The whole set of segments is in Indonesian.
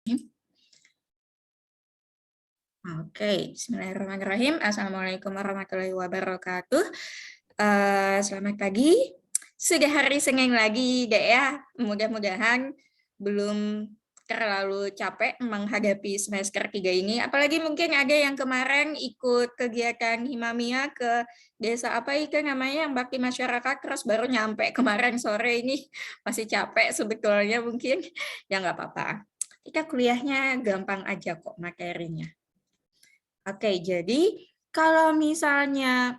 Oke, bismillahirrahmanirrahim. Assalamualaikum warahmatullahi wabarakatuh. Selamat pagi. Sudah hari Senin lagi, Dek ya. Mudah-mudahan belum terlalu capek menghadapi semester 3 ini. Apalagi mungkin ada yang kemarin ikut kegiatan Himamia ke desa apa itu namanya yang bakti masyarakat, terus baru nyampe kemarin sore ini masih capek sebetulnya mungkin. Ya nggak apa-apa. Kita kuliahnya gampang aja kok materinya. Oke, jadi kalau misalnya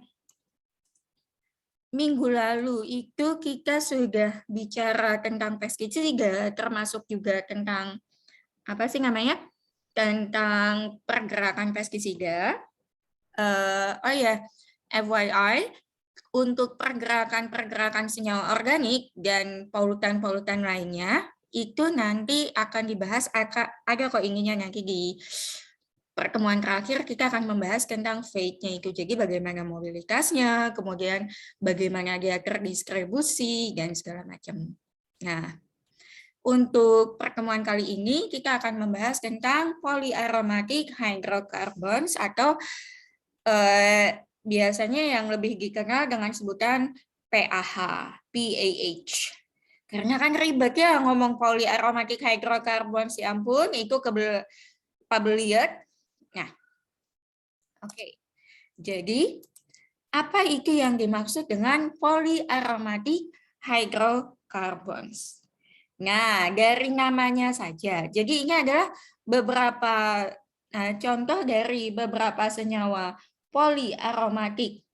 minggu lalu itu kita sudah bicara tentang PES 3, termasuk juga tentang apa sih namanya? Tentang pergerakan PES 3. Oh ya, FYI, untuk pergerakan-pergerakan senyawa organik dan polutan-polutan lainnya itu nanti akan dibahas, ada kok ininya nanti di pertemuan terakhir kita akan membahas tentang fate-nya itu. Jadi bagaimana mobilitasnya, kemudian bagaimana dia terdistribusi, dan segala macam. Nah, untuk pertemuan kali ini kita akan membahas tentang polyaromatic hydrocarbons atau biasanya yang lebih dikenal dengan sebutan PAH. Karena kan ribet ya ngomong polyaromatic hydrocarbons, ya ampun, itu kebelet. Nah, oke. Jadi, apa itu yang dimaksud dengan polyaromatic hydrocarbons? Nah, dari namanya saja. Jadi ini adalah beberapa contoh dari beberapa senyawa polyaromatic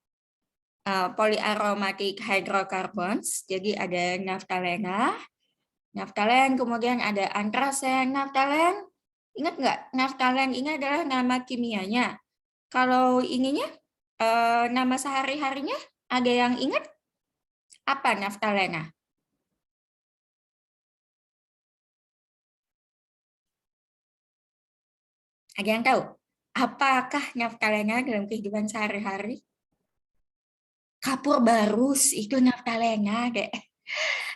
hydrocarbons. Jadi ada naftalen, kemudian ada antrasen, naftalen. Ingat nggak? Naftalen ini adalah nama kimianya. Kalau ininya, nama sehari-harinya, ada yang ingat? Apa naftalena? Ada yang tahu? Apakah naftalena dalam kehidupan sehari-hari? Kapur barus, itu naftalena, deh.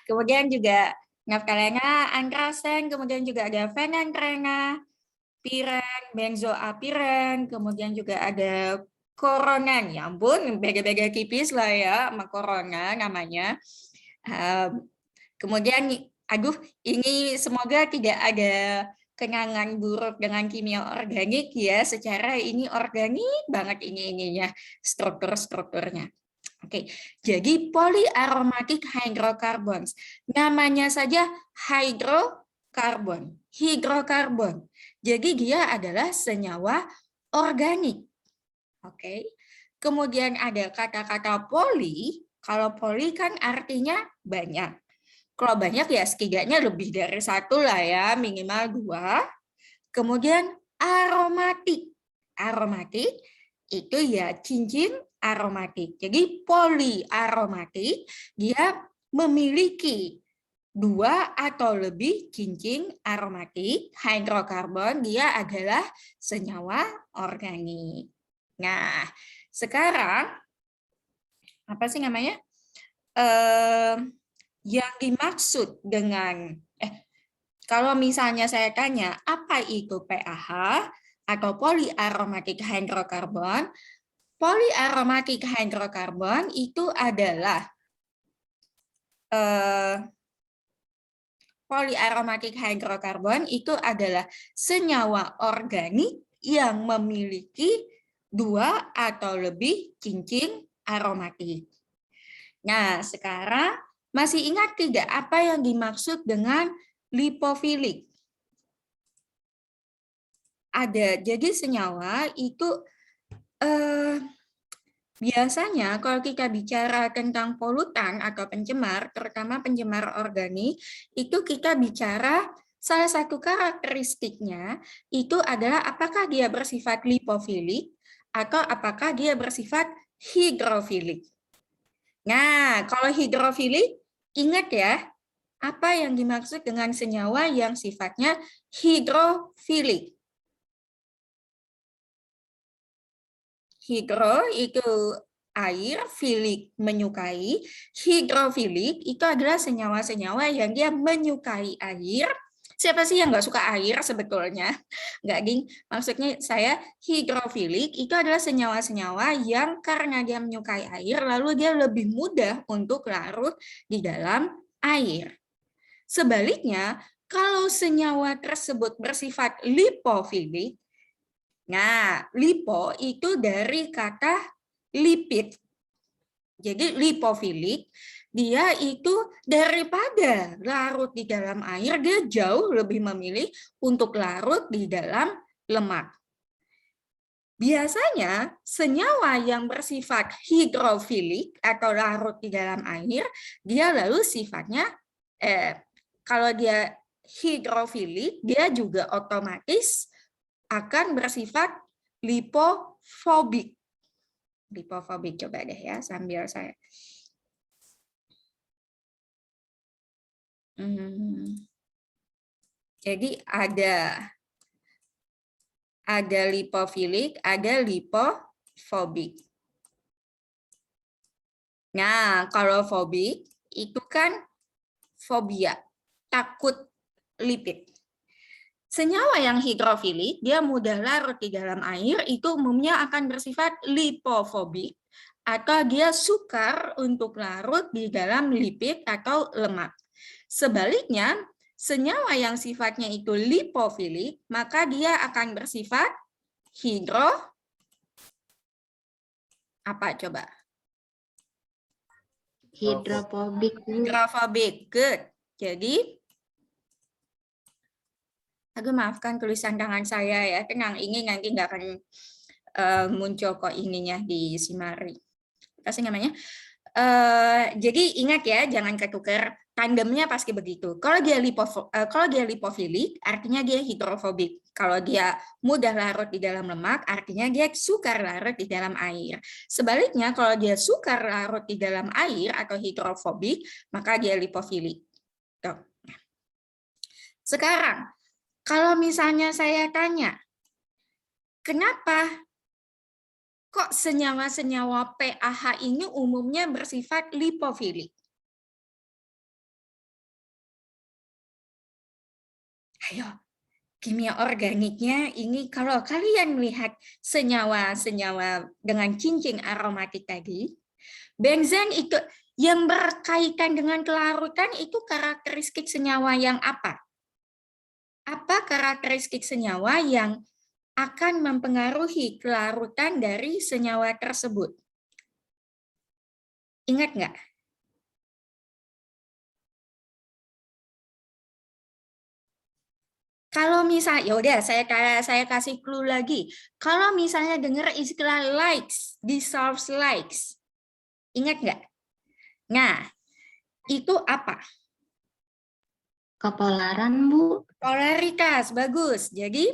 Kemudian juga naftalena, antrasen, kemudian juga ada fenantrena, piren, benzoapiren, kemudian juga ada koronan. Ya ampun, beda-beda tipis lah ya sama corona namanya. Kemudian, aduh, ini semoga tidak ada kenangan buruk dengan kimia organik ya, secara ini organik banget ininya strukturnya. Oke, jadi polyaromatic hydrocarbons. Namanya saja hidrokarbon. Jadi dia adalah senyawa organik. Oke. Kemudian ada kata-kata poli. Kalau poli kan artinya banyak. Kalau banyak ya setidaknya lebih dari satu lah ya, minimal 2. Kemudian aromatik. Aromatik itu ya cincin aromatik. Jadi polyaromatik dia memiliki 2 atau lebih cincin aromatik. Hidrokarbon dia adalah senyawa organik. Nah, sekarang apa sih namanya? Yang dimaksud dengan kalau misalnya saya tanya apa itu PAH atau polyaromatic hydrocarbon? Polyaromatic hydrocarbon itu adalah senyawa organik yang memiliki 2 atau lebih cincin aromatik. Nah, sekarang masih ingat tidak apa yang dimaksud dengan lipofilik? Ada, jadi senyawa itu biasanya kalau kita bicara tentang polutan atau pencemar, terutama pencemar organik, itu kita bicara salah satu karakteristiknya itu adalah apakah dia bersifat lipofilik atau apakah dia bersifat hidrofilik. Nah, kalau hidrofilik, ingat ya, apa yang dimaksud dengan senyawa yang sifatnya hidrofilik. Hidro itu air, filik menyukai. Hidrofilik itu adalah senyawa-senyawa yang dia menyukai air, Siapa sih yang nggak suka air sebetulnya? Nggak, ding. Maksudnya saya hidrofilik itu adalah senyawa-senyawa yang karena dia menyukai air, lalu dia lebih mudah untuk larut di dalam air. Sebaliknya, kalau senyawa tersebut bersifat lipofilik, nah, lipo itu dari kata lipid. Jadi lipofilik, dia itu daripada larut di dalam air, dia jauh lebih memilih untuk larut di dalam lemak. Biasanya senyawa yang bersifat hidrofilik atau larut di dalam air, dia lalu sifatnya, kalau dia hidrofilik, dia juga otomatis akan bersifat lipofobik. Lipofobik, coba deh ya sambil saya. Jadi ada lipofilik, ada lipofobik. Nah, kalau fobik itu kan fobia, takut lipid. Senyawa yang hidrofilik, dia mudah larut di dalam air, itu umumnya akan bersifat lipofobik, atau dia sukar untuk larut di dalam lipid atau lemak. Sebaliknya, senyawa yang sifatnya itu lipofilik, maka dia akan bersifat apa coba? Hidrofobik. Hidrofobik, good. Jadi, aduh maafkan tulisan tangan saya ya, tenang, ini nanti nggak akan muncul kok ininya di Simari. Apa sih namanya? Jadi ingat ya, jangan ketukar tandemnya pasti begitu. Kalau dia lipofilik, artinya dia hidrofobik. Kalau dia mudah larut di dalam lemak, artinya dia sukar larut di dalam air. Sebaliknya, kalau dia sukar larut di dalam air atau hidrofobik, maka dia lipofilik. Tuh. Sekarang, kalau misalnya saya tanya, kenapa kok senyawa-senyawa PAH ini umumnya bersifat lipofilik? Ayo, kimia organiknya ini kalau kalian melihat senyawa-senyawa dengan cincin aromatik tadi, benzen itu yang berkaitan dengan kelarutan itu karakteristik senyawa yang apa? Apa karakteristik senyawa yang akan mempengaruhi kelarutan dari senyawa tersebut? Ingat nggak? Kalau misalnya, ya udah saya kasih clue lagi. Kalau misalnya dengar istilah likes, dissolves likes, ingat nggak? Nah, itu apa? Kepolaran, Bu. Polaritas, bagus. Jadi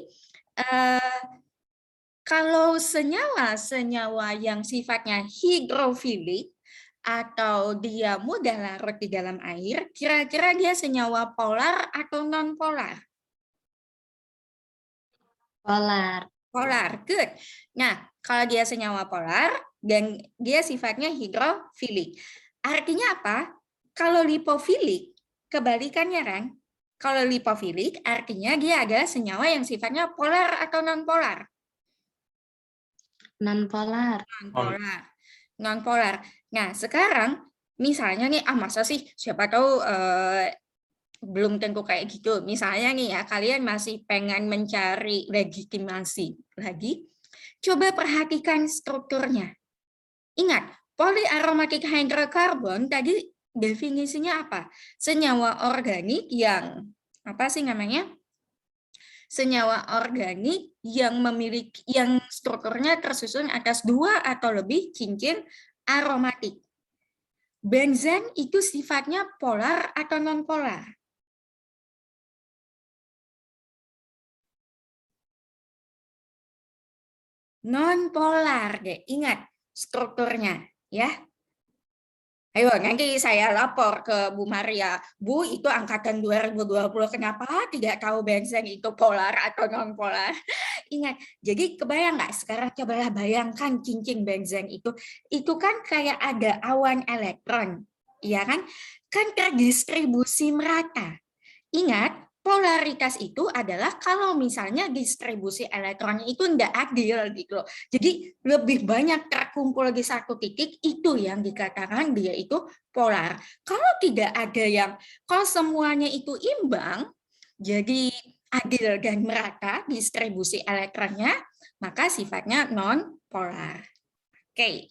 kalau senyawa-senyawa yang sifatnya hidrofilik atau dia mudah larut di dalam air, kira-kira dia senyawa polar atau non-polar? Polar. Polar, good. Nah, kalau dia senyawa polar dan dia sifatnya hidrofilik. Artinya apa? Kalau lipofilik, kebalikannya kan? Kalau lipofilik artinya dia adalah senyawa yang sifatnya polar atau non-polar? Non-polar. Non-polar. Non-polar. Nah, sekarang misalnya nih, masa sih siapa tahu belum tentu kayak gitu. Misalnya nih ya, kalian masih pengen mencari legitimasi lagi, coba perhatikan strukturnya. Ingat, polyaromatic hydrocarbon tadi definisinya apa? Senyawa organik yang apa sih namanya? Senyawa organik yang memiliki strukturnya tersusun atas 2 atau lebih cincin aromatik. Benzen itu sifatnya polar atau non-polar? Non-polar deh, ingat strukturnya ya. Ayo nanti saya lapor ke Bu Maria, Bu itu angkatan 2020 kenapa tidak tahu benzen itu polar atau non-polar? Ingat, jadi kebayang nggak sekarang cobalah bayangkan cincin benzen itu kan kayak ada awan elektron, ya kan? Kan terdistribusi merata. Ingat, polaritas itu adalah kalau misalnya distribusi elektronnya itu tidak adil gitu loh. Jadi lebih banyak terkumpul di satu titik, itu yang dikatakan dia itu polar. Kalau tidak ada yang, kalau semuanya itu imbang, jadi adil dan merata distribusi elektronnya, maka sifatnya non polar. Oke.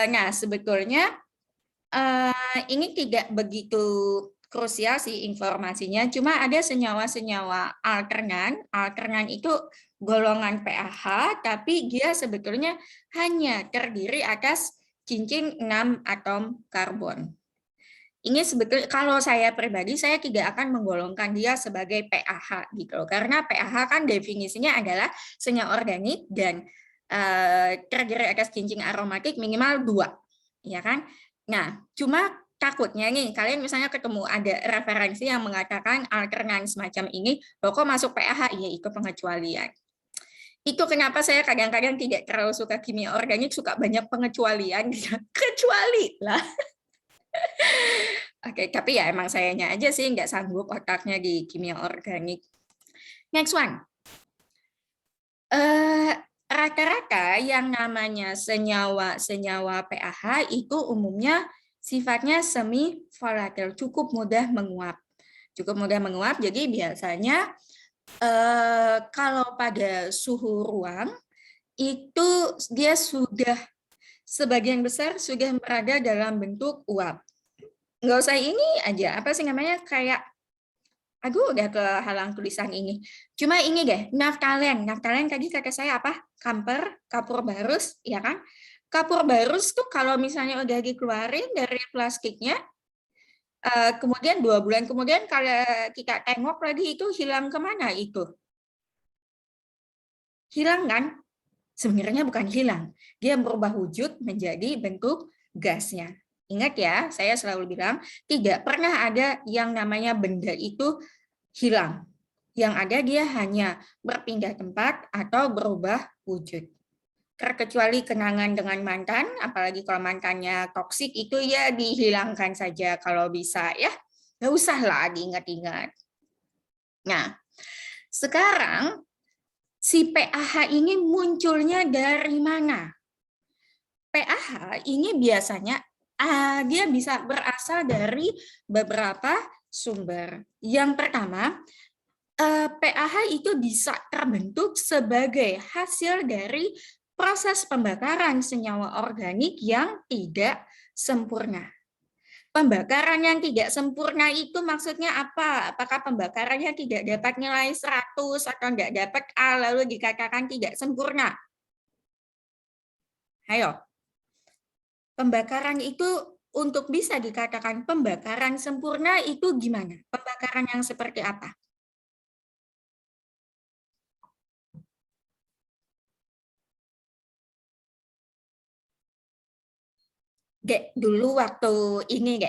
Nah, sebetulnya ini tidak begitu krusial sih informasinya, cuma ada senyawa-senyawa alternan. Alternan itu golongan PaH, tapi dia sebetulnya hanya terdiri atas cincin 6 atom karbon. Ini sebetulnya kalau saya pribadi saya tidak akan menggolongkan dia sebagai PaH gitu loh, karena PaH kan definisinya adalah senyawa organik dan terdiri atas cincin aromatik minimal 2, ya kan? Nah, cuma takutnya nih kalian misalnya ketemu ada referensi yang mengatakan alternan semacam ini loh kok masuk PaH, ya itu pengecualian. Itu kenapa saya kadang-kadang tidak terlalu suka kimia organik, suka banyak pengecualian. Kecuali lah. Oke, tapi ya emang sayanya aja sih nggak sanggup otaknya di kimia organik. Next one. Rata-rata yang namanya senyawa PaH itu umumnya sifatnya semi volatil, cukup mudah menguap. Cukup mudah menguap, jadi biasanya kalau pada suhu ruang itu dia sudah sebagian besar sudah berada dalam bentuk uap. Nggak usah ini aja, apa sih namanya, kayak, aduh udah kehalang tulisan ini. Cuma ini deh, naftalen. Naftalen tadi kata saya apa? Kapur barus, ya kan? Kapur barus tuh kalau misalnya udah dikeluarin dari plastiknya, kemudian 2 bulan kemudian kalau kita tengok lagi itu hilang kemana itu? Hilang kan? Sebenarnya bukan hilang, dia berubah wujud menjadi bentuk gasnya. Ingat ya, saya selalu bilang tidak pernah ada yang namanya benda itu hilang. Yang ada dia hanya berpindah tempat atau berubah wujud. Terkecuali kenangan dengan mantan, apalagi kalau mantannya toksik, itu ya dihilangkan saja kalau bisa ya. Nggak usah lah diingat-ingat. Nah, sekarang si PaH ini munculnya dari mana? PaH ini biasanya dia bisa berasal dari beberapa sumber. Yang pertama, PaH itu bisa terbentuk sebagai hasil dari proses pembakaran senyawa organik yang tidak sempurna. Pembakaran yang tidak sempurna itu maksudnya apa? Apakah pembakarannya tidak dapat nilai 100 atau tidak dapat A lalu dikatakan tidak sempurna? Ayo. Pembakaran itu untuk bisa dikatakan pembakaran sempurna itu gimana? Pembakaran yang seperti apa? Dulu waktu ini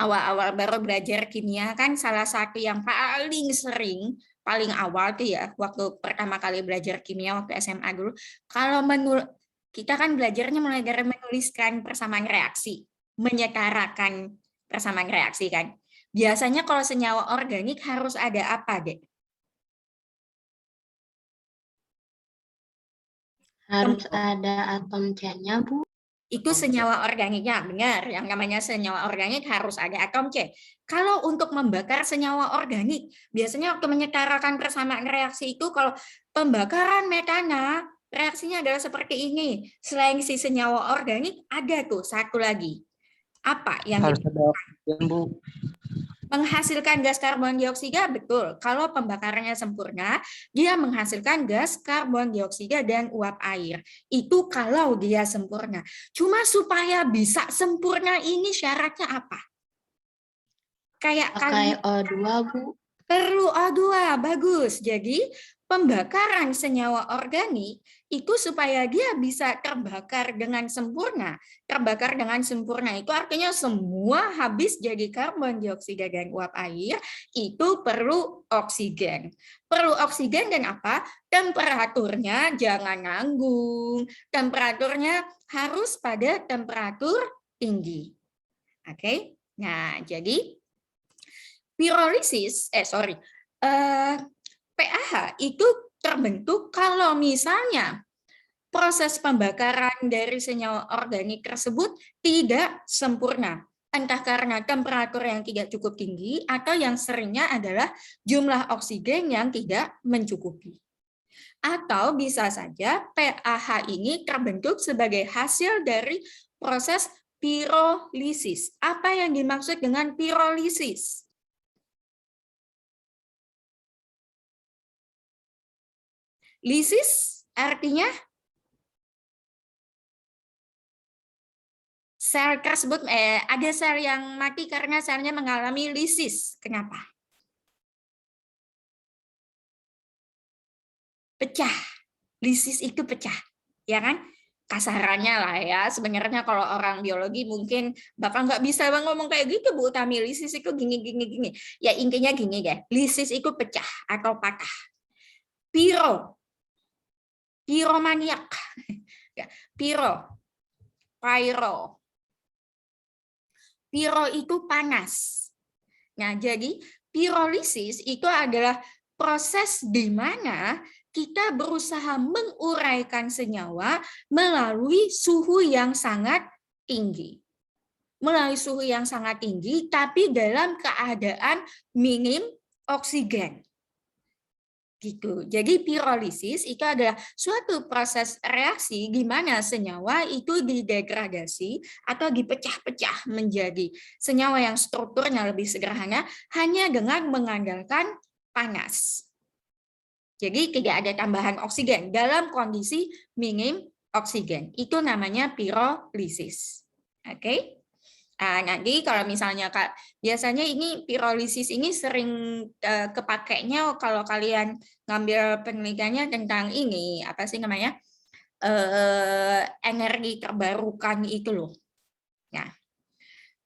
awal-awal baru belajar kimia kan salah satu yang paling sering, paling awal tuh ya, waktu pertama kali belajar kimia waktu SMA dulu, kalau kita kan belajarnya mulai dari menuliskan persamaan reaksi, menyetarakan persamaan reaksi kan. Biasanya kalau senyawa organik harus ada apa, Dek? Harus ada atom C-nya, Bu. Itu senyawa organiknya, benar. Yang namanya senyawa organik harus ada atom C. Kalau untuk membakar senyawa organik, biasanya waktu menyetarakan persamaan reaksi itu, kalau pembakaran metana, reaksinya adalah seperti ini. Selain si senyawa organik, ada tuh satu lagi. Apa yang harus ada oksigen, Bu. Menghasilkan gas karbon dioksida, betul. Kalau pembakarannya sempurna, dia menghasilkan gas karbon dioksida dan uap air. Itu kalau dia sempurna. Cuma supaya bisa sempurna ini syaratnya apa? Kayak Pakai O2, Bu. Perlu O2, bagus. Jadi pembakaran senyawa organik itu supaya dia bisa terbakar dengan sempurna. Terbakar dengan sempurna itu artinya semua habis jadi karbon dioksida dan uap air, itu perlu oksigen. Perlu oksigen dan apa? Temperaturnya jangan nanggung. Temperaturnya harus pada temperatur tinggi. Oke? Nah, jadi Pirolisis, PAH itu terbentuk kalau misalnya proses pembakaran dari senyawa organik tersebut tidak sempurna. Entah karena temperatur yang tidak cukup tinggi atau yang seringnya adalah jumlah oksigen yang tidak mencukupi. Atau bisa saja PAH ini terbentuk sebagai hasil dari proses pirolisis. Apa yang dimaksud dengan pirolisis? Lisis artinya sel tersebut ada sel yang mati karena selnya mengalami lisis. Kenapa? Pecah. Lisis itu pecah, ya kan? Kasarannya lah ya. Sebenarnya kalau orang biologi mungkin bakal nggak bisa ngomong kayak gitu, Bu Tami. Lisis itu gini. Ya intinya gini deh. Lisis itu pecah atau patah. Piromaniak. Pyro itu panas. Nah, jadi pirolisis itu adalah proses di mana kita berusaha menguraikan senyawa melalui suhu yang sangat tinggi. Melalui suhu yang sangat tinggi, tapi dalam keadaan minim oksigen. Gitu. Jadi pirolisis itu adalah suatu proses reaksi di mana senyawa itu didegradasi atau dipecah-pecah menjadi senyawa yang strukturnya lebih sederhana hanya dengan mengandalkan panas. Jadi tidak ada tambahan oksigen dalam kondisi minim oksigen. Itu namanya pirolisis. Oke? Nah, nanti kalau misalnya biasanya ini pirolisis ini sering kepakainya kalau kalian ngambil penelitiannya tentang ini apa sih namanya energi terbarukan itu loh. Nah,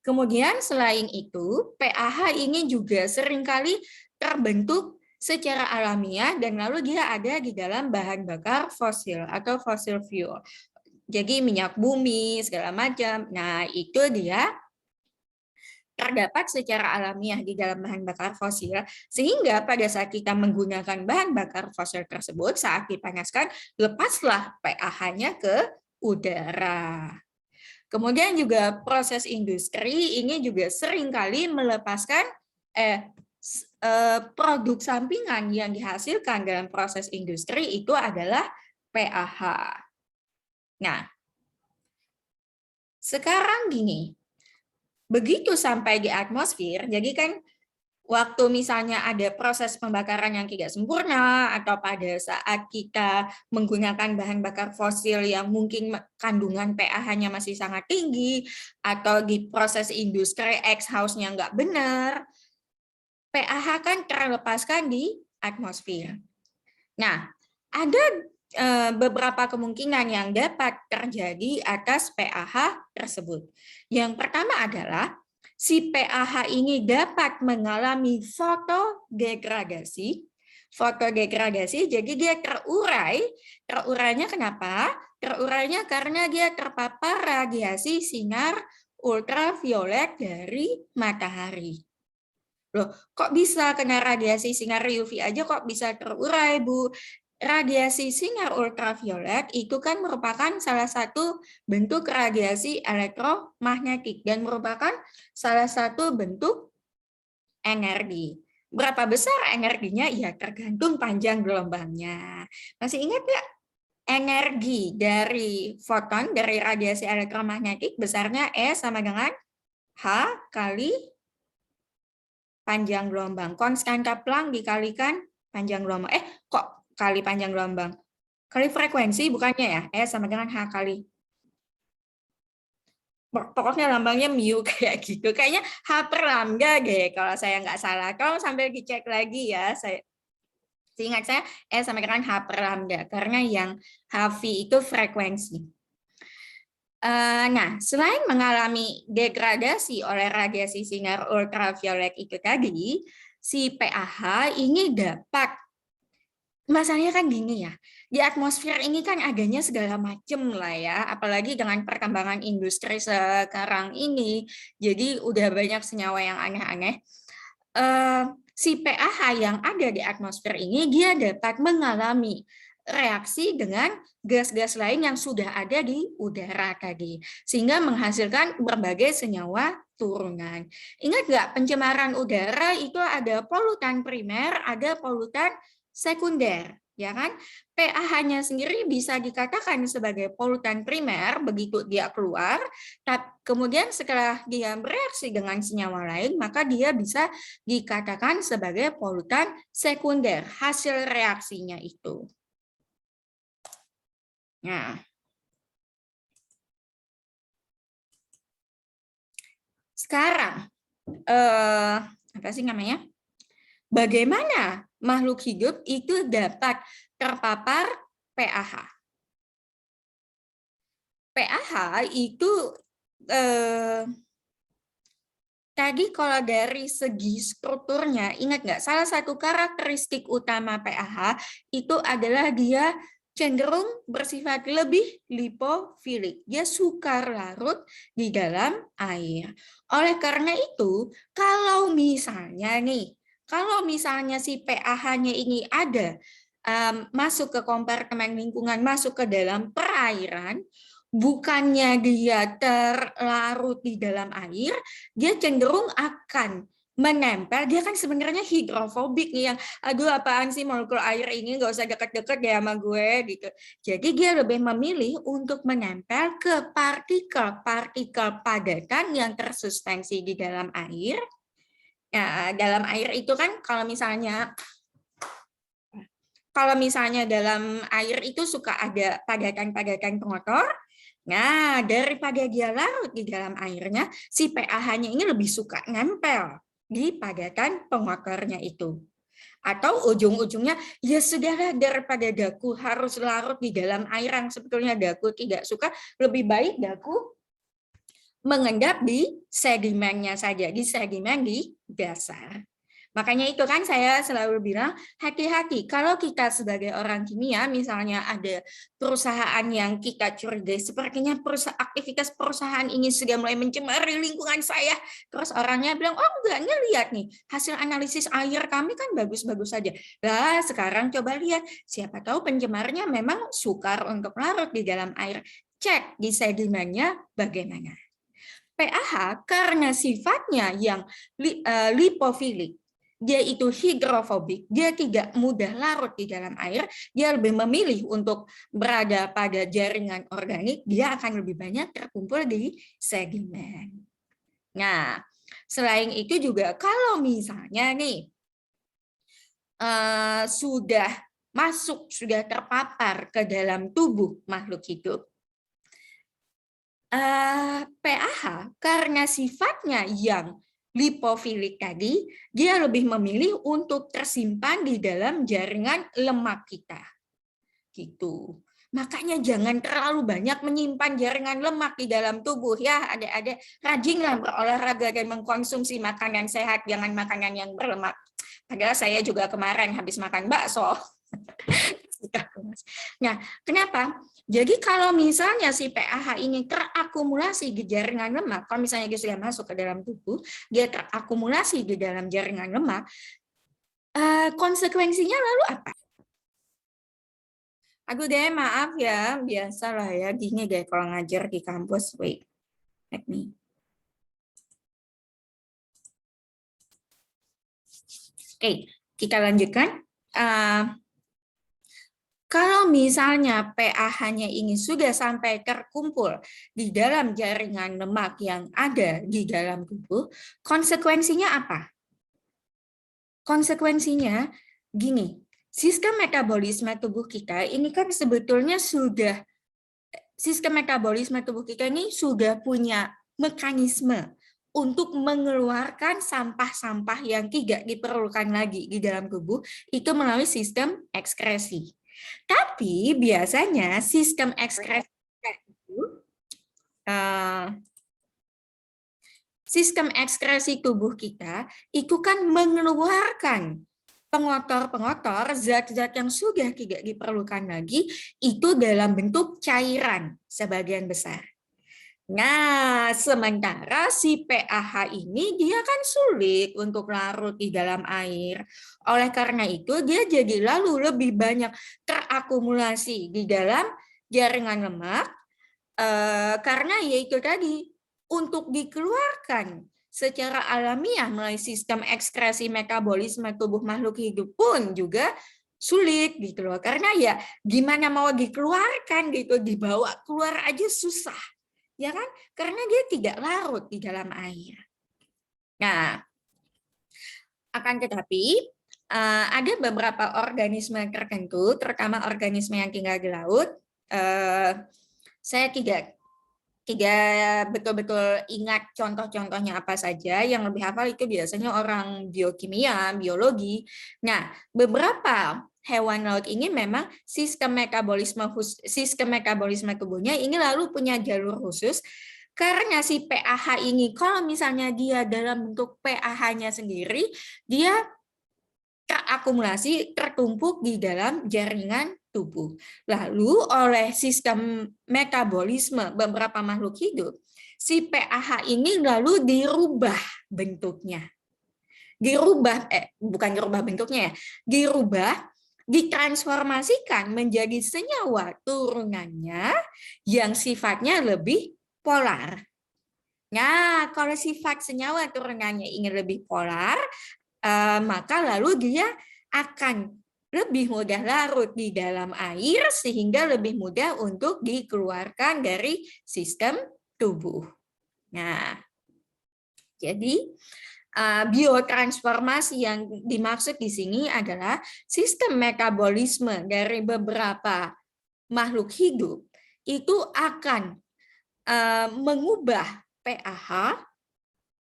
kemudian selain itu PAH ini juga seringkali terbentuk secara alamiah dan lalu dia ada di dalam bahan bakar fosil atau fossil fuel. Jadi minyak bumi segala macam. Nah, itu dia terdapat secara alamiah di dalam bahan bakar fosil, sehingga pada saat kita menggunakan bahan bakar fosil tersebut, saat dipanaskan, lepaslah PAH-nya ke udara. Kemudian juga proses industri ini juga seringkali melepaskan produk sampingan yang dihasilkan dalam proses industri itu adalah PAH. Nah, sekarang gini, begitu sampai di atmosfer, jadi kan waktu misalnya ada proses pembakaran yang tidak sempurna atau pada saat kita menggunakan bahan bakar fosil yang mungkin kandungan PAH-nya masih sangat tinggi atau di proses industri exhaust-nya nggak benar, PAH kan terlepaskan di atmosfer. Nah, ada beberapa kemungkinan yang dapat terjadi atas PAH tersebut. Yang pertama adalah si PAH ini dapat mengalami fotodegradasi. Fotodegradasi, jadi dia terurai. Terurainya kenapa? Terurainya karena dia terpapar radiasi sinar ultraviolet dari matahari. Loh, kok bisa kena radiasi sinar UV aja kok bisa terurai, Bu? Radiasi sinar ultraviolet itu kan merupakan salah satu bentuk radiasi elektromagnetik dan merupakan salah satu bentuk energi. Berapa besar energinya? Ya tergantung panjang gelombangnya. Masih ingat nggak? Energi dari foton, dari radiasi elektromagnetik besarnya E sama dengan H kali panjang gelombang. Konstanta Planck dikalikan panjang gelombang. Kok kali panjang gelombang? Kali frekuensi bukannya ya? E sama dengan H kali. Pokoknya lambangnya mu kayak gitu. Kayaknya H per lambda deh kalau saya nggak salah. Kalau sambil dicek lagi ya, seingat saya E sama dengan H per lambda. Karena yang HV itu frekuensi. Nah, selain mengalami degradasi oleh radiasi sinar ultraviolet itu tadi, si PAH ini dapat, masalahnya kan gini ya, di atmosfer ini kan adanya segala macam lah ya, apalagi dengan perkembangan industri sekarang ini, jadi udah banyak senyawa yang aneh-aneh. si pH yang ada di atmosfer ini dia dapat mengalami reaksi dengan gas-gas lain yang sudah ada di udara tadi, sehingga menghasilkan berbagai senyawa turunan. Ingat nggak, pencemaran udara itu ada polutan primer, ada polutan sekunder, ya kan? pH-nya sendiri bisa dikatakan sebagai polutan primer begitu dia keluar, kemudian setelah dia bereaksi dengan senyawa lain, maka dia bisa dikatakan sebagai polutan sekunder, hasil reaksinya itu. Nah, sekarang apa sih namanya? Bagaimana makhluk hidup itu dapat terpapar pH? pH itu tadi kalau dari segi strukturnya, ingat nggak? Salah satu karakteristik utama pH itu adalah dia cenderung bersifat lebih lipofilik. Dia suka larut di dalam air. Oleh karena itu, kalau misalnya si pH-nya ini ada masuk ke kompartemen lingkungan, masuk ke dalam perairan, bukannya dia terlarut di dalam air, dia cenderung akan menempel. Dia kan sebenarnya hidrofobik nih, yang aduh apaan sih molekul air ini, nggak usah deket-deket ya sama gue gitu. Jadi dia lebih memilih untuk menempel ke partikel-partikel padatan yang tersuspensi di dalam air. Ya, dalam air itu kan kalau misalnya dalam air itu suka ada padatan-padatan pengotor. Nah, daripada dia larut di dalam airnya, si pH-nya ini lebih suka nempel di padatan pengotornya itu. Atau ujung-ujungnya, ya sudahlah, daripada daku harus larut di dalam air yang sebetulnya daku tidak suka, lebih baik daku mengendap di sedimennya saja, di sedimen di dasar. Makanya itu kan saya selalu bilang, hati-hati kalau kita sebagai orang kimia, misalnya ada perusahaan yang kita curigai, sepertinya aktivitas perusahaan ini sudah mulai mencemari lingkungan saya. Terus orangnya bilang, oh enggak, lihat nih, hasil analisis air kami kan bagus-bagus saja. Lah sekarang coba lihat, siapa tahu pencemarnya memang sukar untuk larut di dalam air. Cek di sedimennya bagaimana. pH karena sifatnya yang lipofilik, dia itu hidrofobik, dia tidak mudah larut di dalam air, dia lebih memilih untuk berada pada jaringan organik, dia akan lebih banyak terkumpul di sedimen. Nah, selain itu juga kalau misalnya nih sudah terpapar ke dalam tubuh makhluk hidup, pH karena sifatnya yang lipofilik tadi, dia lebih memilih untuk tersimpan di dalam jaringan lemak kita. Gitu. Makanya jangan terlalu banyak menyimpan jaringan lemak di dalam tubuh ya, adik-adik. Rajinlah berolahraga dan mengkonsumsi makanan sehat, jangan makanan yang berlemak. Padahal saya juga kemarin habis makan bakso. Nah, kenapa? Jadi kalau misalnya si pH ini terakumulasi di jaringan lemak, kalau misalnya dia sudah masuk ke dalam tubuh, dia terakumulasi di dalam jaringan lemak, konsekuensinya lalu apa? Aduh deh, maaf ya, biasalah ya, gini deh kalau ngajar di kampus. Wait, let me. Oke, kita lanjutkan. Kalau misalnya pH-nya ini sudah sampai terkumpul di dalam jaringan lemak yang ada di dalam tubuh, konsekuensinya apa? Konsekuensinya gini, sistem metabolisme tubuh kita ini kan sebetulnya sudah punya mekanisme untuk mengeluarkan sampah-sampah yang tidak diperlukan lagi di dalam tubuh itu melalui sistem ekskresi. Tapi biasanya sistem ekskresi tubuh kita itu kan mengeluarkan pengotor-pengotor, zat-zat yang sudah tidak diperlukan lagi itu dalam bentuk cairan sebagian besar. Nah, sementara si PAH ini dia kan sulit untuk larut di dalam air. Oleh karena itu, dia jadi lalu lebih banyak terakumulasi di dalam jaringan lemak, karena yaitu tadi, untuk dikeluarkan secara alamiah melalui sistem ekskresi metabolisme tubuh makhluk hidup pun juga sulit gitu loh. Karena ya gimana mau dikeluarkan gitu, dibawa keluar aja susah. Ya kan? Karena dia tidak larut di dalam air. Nah, akan tetapi ada beberapa organisme tertentu, terutama organisme yang tinggal di laut. Saya tidak betul-betul ingat contoh-contohnya apa saja. Yang lebih hafal itu biasanya orang biokimia, biologi. Nah, beberapa hewan laut ini memang sistem metabolisme tubuhnya ini lalu punya jalur khusus, karena si PAH ini kalau misalnya dia dalam bentuk PAH-nya sendiri, dia terakumulasi, tertumpuk di dalam jaringan tubuh. Lalu oleh sistem metabolisme beberapa makhluk hidup, si PAH ini lalu dirubah bentuknya. Bukan dirubah bentuknya ya, ditransformasikan menjadi senyawa turunannya yang sifatnya lebih polar. Nah, kalau sifat senyawa turunannya ini lebih polar, maka lalu dia akan lebih mudah larut di dalam air sehingga lebih mudah untuk dikeluarkan dari sistem tubuh. Nah, jadi biotransformasi yang dimaksud di sini adalah sistem metabolisme dari beberapa makhluk hidup itu akan mengubah PAH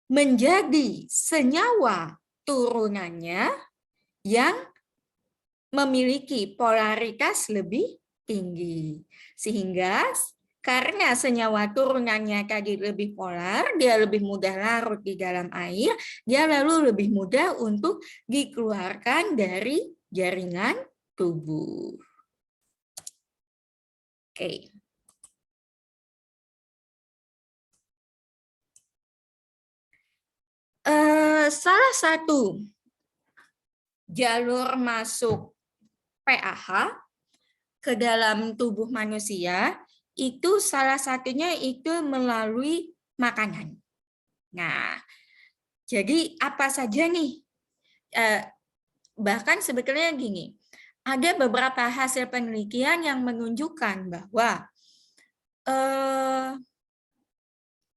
menjadi senyawa turunannya yang memiliki polaritas lebih tinggi. Sehingga karena senyawa turunannya tadi lebih polar, dia lebih mudah larut di dalam air, dia lalu lebih mudah untuk dikeluarkan dari jaringan tubuh. Oke. Salah satu jalur masuk PAH ke dalam tubuh manusia itu salah satunya itu melalui makanan. Nah, jadi apa saja nih? Bahkan sebetulnya gini, ada beberapa hasil penelitian yang menunjukkan bahwa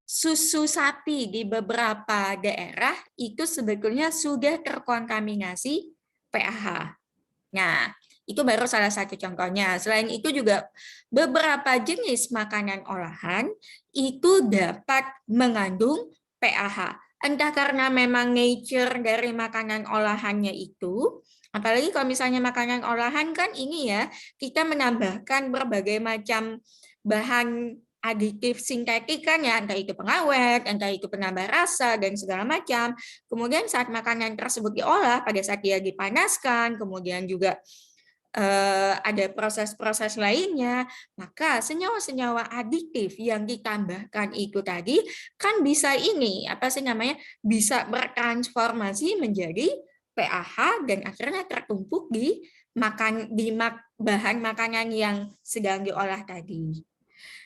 susu sapi di beberapa daerah itu sebetulnya sudah terkontaminasi PAH. Nah, itu baru salah satu contohnya. Selain itu juga beberapa jenis makanan olahan itu dapat mengandung PAH. Entah karena memang nature dari makanan olahannya itu, apalagi kalau misalnya makanan olahan kan ini ya, kita menambahkan berbagai macam bahan aditif sintetik kan ya, entah itu pengawet, entah itu penambah rasa, dan segala macam. Kemudian saat makanan tersebut diolah, pada saat dia dipanaskan, kemudian juga ada proses-proses lainnya, maka senyawa-senyawa aditif yang ditambahkan itu tadi kan bisa bisa bertransformasi menjadi PAH dan akhirnya tertumpuk di bahan makanan yang sedang diolah tadi.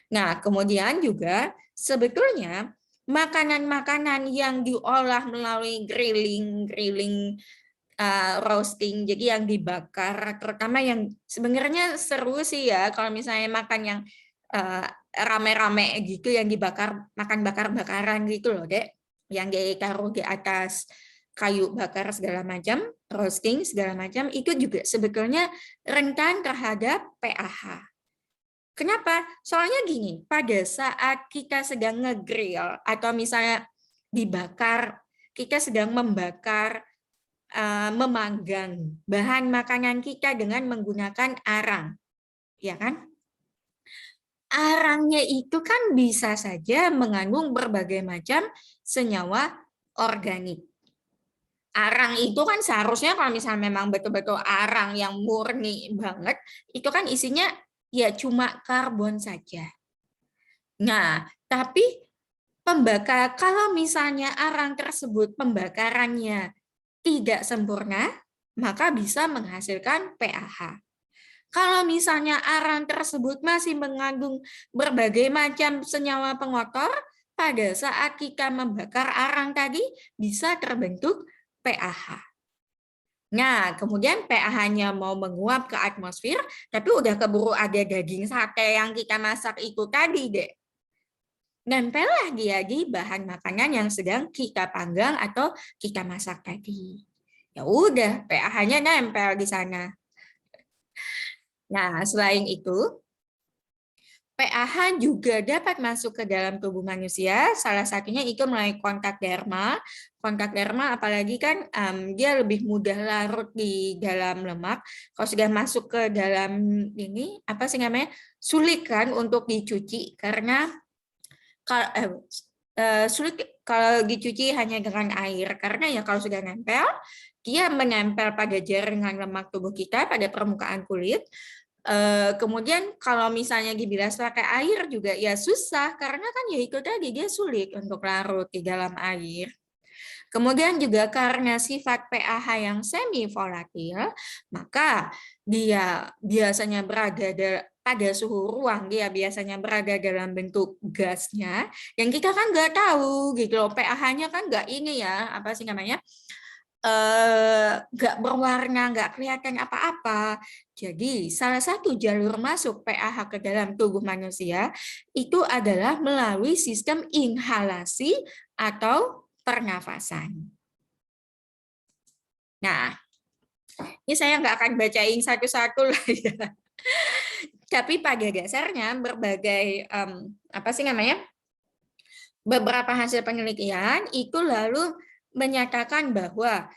Nah, kemudian juga sebetulnya makanan-makanan yang diolah melalui grilling, roasting, jadi yang dibakar, terutama yang sebenarnya seru sih ya kalau misalnya makan yang rame-rame gitu, yang dibakar, makan bakar-bakaran gitu loh, Dek, yang ditaruh di atas kayu bakar segala macam, roasting segala macam, itu juga sebetulnya rentan terhadap PAH. Kenapa? Soalnya gini, pada saat kita sedang nge-grill atau misalnya dibakar, kita sedang membakar, memanggang bahan makanan kita dengan menggunakan arang, ya kan? Arangnya itu kan bisa saja mengandung berbagai macam senyawa organik. Arang itu kan seharusnya kalau misalnya memang betul-betul arang yang murni banget, itu kan isinya ya cuma karbon saja. Nah, Tapi kalau misalnya arang tersebut pembakarannya tidak sempurna, maka bisa menghasilkan PAH. Kalau misalnya arang tersebut masih mengandung berbagai macam senyawa pengotor, pada saat kita membakar arang tadi bisa terbentuk PAH. Nah, kemudian PAH-nya mau menguap ke atmosfer, tapi udah keburu ada daging sate yang kita masak itu tadi deh. Nempellah dia di bahan makanan yang sedang kita panggang atau kita masak tadi. Ya udah, PAH-nya nempel di sana. Nah, selain itu, PAH juga dapat masuk ke dalam tubuh manusia, salah satunya itu melalui kontak derma. Kontak derma apalagi kan dia lebih mudah larut di dalam lemak. Kalau sudah masuk ke dalam ini, apa sih namanya, sulit kan untuk dicuci, karena sulit kalau dicuci hanya dengan air, karena ya kalau sudah nempel, dia menempel pada jaringan lemak tubuh kita, pada permukaan kulit. Kemudian kalau misalnya dibilas pakai air juga ya susah, karena kan ya itu tadi dia sulit untuk larut di dalam air. Kemudian juga karena sifat PAH yang semi volatil, maka dia biasanya berada pada suhu ruang, dia biasanya berada dalam bentuk gasnya, yang kita kan nggak tahu gitu loh, PAH-nya kan nggak ini ya, apa sih namanya, nggak berwarna, nggak kelihatan apa-apa. Jadi salah satu jalur masuk PAH ke dalam tubuh manusia itu adalah melalui sistem inhalasi atau pernafasan. Nah, ini saya nggak akan bacain satu-satu lah ya. Tapi pada dasarnya berbagai apa sih namanya, beberapa hasil penelitian itu lalu menyatakan bahwa